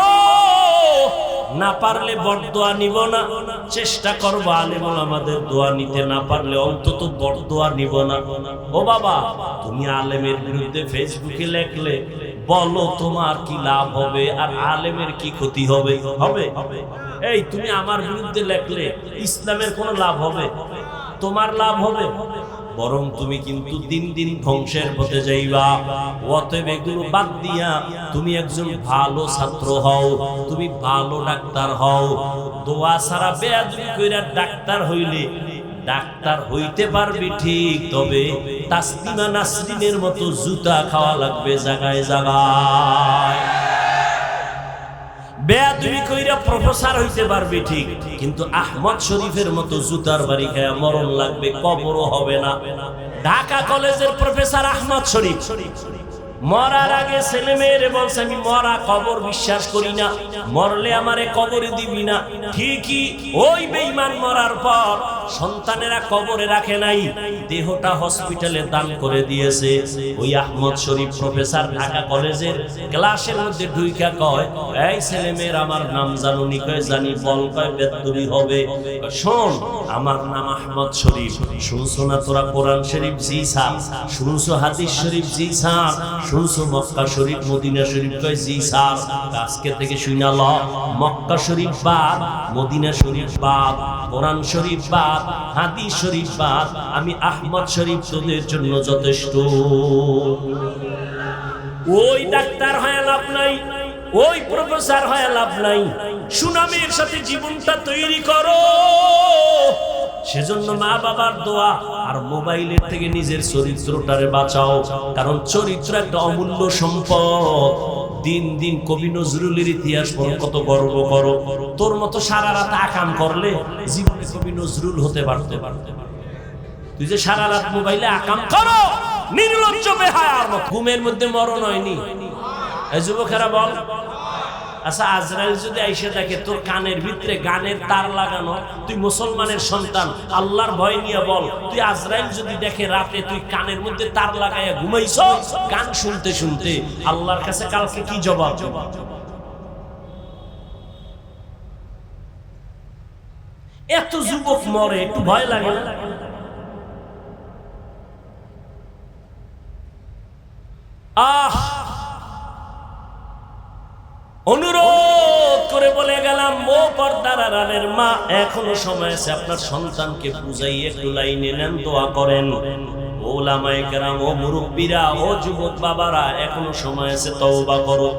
না পারলে বরদোয়া নিব না। চেষ্টা করবো আলেম ওলামাদের দোয়া নিতে না পারলে অন্তত বরদোয়া নিব না। ও বাবা, তুমি আলেমের বিরুদ্ধে ফেসবুকে লেখলে, বলো তোমার কি লাভ হবে আর আলেমের কি ক্ষতি হবে? হবে? এই তুমি আমার বিরুদ্ধে লেখলে ইসলামের কোনো লাভ হবে? তোমার লাভ হবে? বরং তুমি কিন্তু দিন দিন ধ্বংসের পথে যাইবা। অতএব এগুলো বাদ দিয়া তুমি একজন ভালো ছাত্র হও, তুমি ভালো ডাক্তার হও। দোয়া ছাড়া বেয়াদবি কইরা ডাক্তার হইলে ডাক্তার হইতে পারবি ঠিক, তবে তাসলিমা নাসরিনের মতো জুতা খাওয়া লাগবে জায়গায় জায়গায়। বেয়াদবি কইরা প্রফেসর হইতে পারবি ঠিক, কিন্তু আহমদ শরীফের মতো জুতার বাড়ি খায়া মরণ লাগবে, কবরও হবে না। ঢাকা কলেজের প্রফেসর আহমদ শরীফ মরার আগে ছেলে মেয়েরে বলছে, আমি মরা কবর বিশ্বাস করি না, মরলে আমারে কবরে দিবি না। ঠিকই ওই বেঈমান মরার পর সন্তানেরা কবরে রাখে নাই, দেহটা হসপিটালে দান করে দিয়েছে। ওই আহমদ শরীফ প্রফেসর ঢাকা কলেজের ক্লাসের মধ্যে ঢুইকা কয়, এই ছেলে মেয়ের আমার নাম জানুনি? কয় জানি। বল। কয় বেদুরি হবে। শোন, আমার নাম আহমদ শরীফ। শুনছো না তোরা কোরআন শরীফ? জি স্যার। শুনছো হাদিস শরীফ? জি স্যার। শুনছো মক্কা শরীফ মদিনা শরীফ? কয় জি স্যার। আজকে থেকে শুনা ল, মক্কা শরীফ বাদ, মদিনা শরীফ বাদ, কোরআন শরীফ বাদ, হাদিস শরীফ বাদ, আমি আহমদ শরীফ তোদের জন্য যথেষ্ট। ওই ডাক্তার হয়ে লাভ নাই, ওই প্রফেসর হয়ে লাভ নাই, সুনামের সাথে জীবনটা তৈরি করো। সেজন্য মা বাবার দোয়া আর মোবাইলের থেকে নিজের চরিত্রটারে বাঁচাও, কারণ চরিত্র একটা অমূল্য সম্পদ। দিন দিন কবি নজরুলের ইতিহাস পড়ো, কত গর্ব করো। তোর মতো সারা রাত আকাম করলে জীবনে কবি নজরুল হতে পারতে। তুই যে সারা রাত মোবাইলে আকাম করো, নির্লজ্জ বেহায়ার মতো। ঘুমের মধ্যে মরণ হয়নি? এই যুবকেরা বল। আচ্ছা, আজরাইল যদি আইসে দেখে তোর কানের ভিতরে গানের তার লাগানো, তুই মুসলমানের সন্তান, আল্লাহর ভয় নিয়ে বল, তুই আজরাইল যদি দেখে রাতে তুই কানের মধ্যে তার লাগাইয়া ঘুমাইছ গান শুনতে শুনতে, আল্লাহর কাছে কালকে কি জবাব? এত যুবক মরে, একটু ভয় লাগে না? অনুরোধ করে বলে গেলাম, ও পর্দার আড়ালের মা, এখনো সময় আছে, আপনার সন্তানকে বুঝাই একটু লাইনে নেন, দোয়া করেন। ওলামায়ে কেরাম, ও মুরব্বীরা, ও যুবক বাবারা, এখনো সময় আছে, তওবা করো।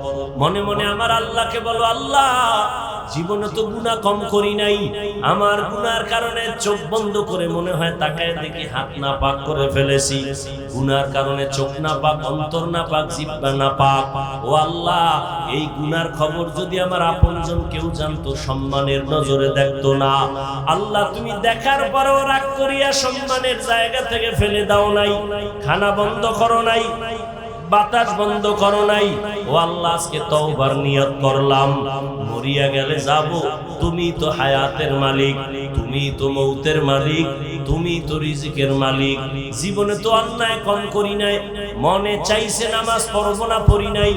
মনে মনে আমার আল্লাহকে বলো, আল্লাহ জীবনে তো গুনাহ কম করি নাই, আমার গুনার কারণে চোখ বন্ধ করে মনে হয় তাকায় দেখি হাত না পাক করে ফেলেছি, গুনার কারণে চোখ না পাক, অন্তর না পাক, জিহ্বা না পাক। ও আল্লাহ, এই গুনার খবর যদি আমার আপনজন কেউ জানতো, সম্মানের নজরে দেখতো না। আল্লাহ, তুমি দেখার পরেও রাগ করিয়া সম্মানের জায়গা থেকে ফেলে দাও নাই, খানা বন্ধ করো নাই, বাতাস বন্ধ করো নাই। ও আল্লাহ, আজকে তওবার নিয়ত করলাম, মরিয়া গেলে যাব, তুমি তো হায়াতের মালিক, তুমি তো মৌতের মালিক, তুমি তো রিজিকের মালিক। জীবনে তো অন্যায় কম করি নাই, মনে চাইছে নামাজ পড়বো না, পড়ি নাই,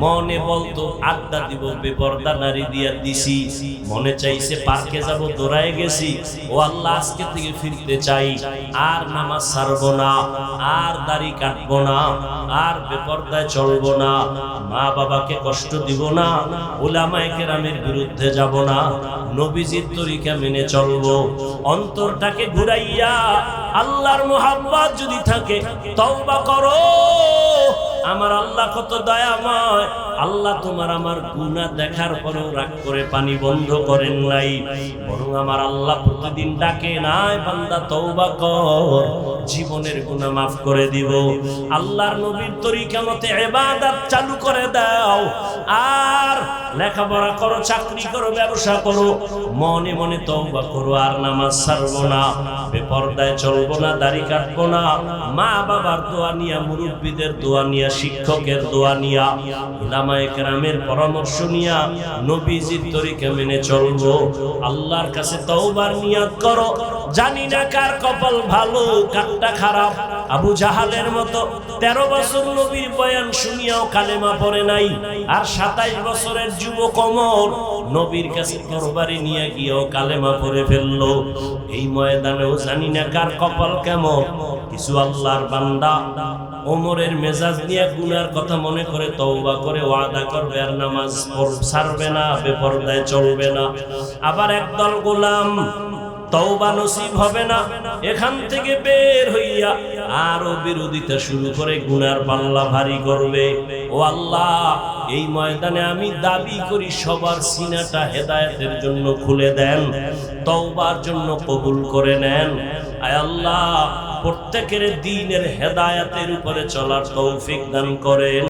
মনে বলতো আড্ডা দিব, বেপরদা নারী দিয়া দিছি, মনে চাইছে পার্কে যাব, দৌড়ায় গেছি। ও আল্লাহ, আজকে থেকে ফিরতে চাই, আর নামাজ ছাড়বো না, আর দাড়ি কাটবো না, আর বেপরদায় চলবো না, মা বাবাকে কষ্ট দিব না, উলামায়ে কেরামের বিরুদ্ধে যাব না, নবীজির তরিকা মেনে চলবো। অন্তরটাকে ঘুরাইয়া আল্লাহর মুহাব্বত যদি থাকে, তওবা করো। আমার আল্লাহ কত দয়াময়, আল্লাহ তোমার আমার গুনাহ দেখার পরেও রাগ করে পানি বন্ধ করেন নাই, বরং আমার আল্লাহ প্রতিদিন ডাকে, নাই বান্দা তওবা কর, জীবনের গুনাহ মাফ করে দিব। আল্লাহর নবীর তরিকা মতে ইবাদত চালু করে দাও, আর লেখাপড়া করো, চাকরি করো, ব্যবসা করো, মনে মনে তওবা করো, আর নামাজ ছাড়বো না, বেপরদায় চলবো না, দাড়ি কাটবো না, মা বাবার দোয়া নিয়া, মুরব্বীদের দোয়া নিয়া, শিক্ষকের দোয়া নিয়া, উলামায়ে কেরামের পরামর্শ নিয়া, নবীজির তরিকা মেনে চলবো। আল্লাহর কাছে তওবার নিয়ত করো। জানি না কার কপাল ভালো, কারটা খারাপ। আবু জাহালের মতো 13 বছর নবীর বয়ান শুনিয়াও কালেমা পড়ে নাই, আর 27 বছরের যুবক ওমর নবীর কাছে তরবারি নিয়ে গিয়েও কালেমা পড়ে ফেললো। এই ময়দানেও জানি না কার কপাল কেমন। কিছু আল্লাহর বান্দা ওমরের মেজাজ নিয়ে গুনার কথা মনে করে তওবা করে ওয়াদা করবে, আর নামাজ ছাড়বে না, বেপরদায় চলবে না। আবার একদল গোলাম তওবা নসিব হবে না, এখান থেকে বের হইয়া আরো বিরোধিতা শুরু করে গুনার পাল্লা ভারী করবে। ও আল্লাহ, এই ময়দানে আমি দাবি করি সবার সিনাটা হেদায়েতের জন্য খুলে দেন, তওবার জন্য কবুল করে নেন। আয় আল্লাহ, প্রত্যেকের দ্বীনের হেদায়েতের উপরে চলার তৌফিক দান করেন।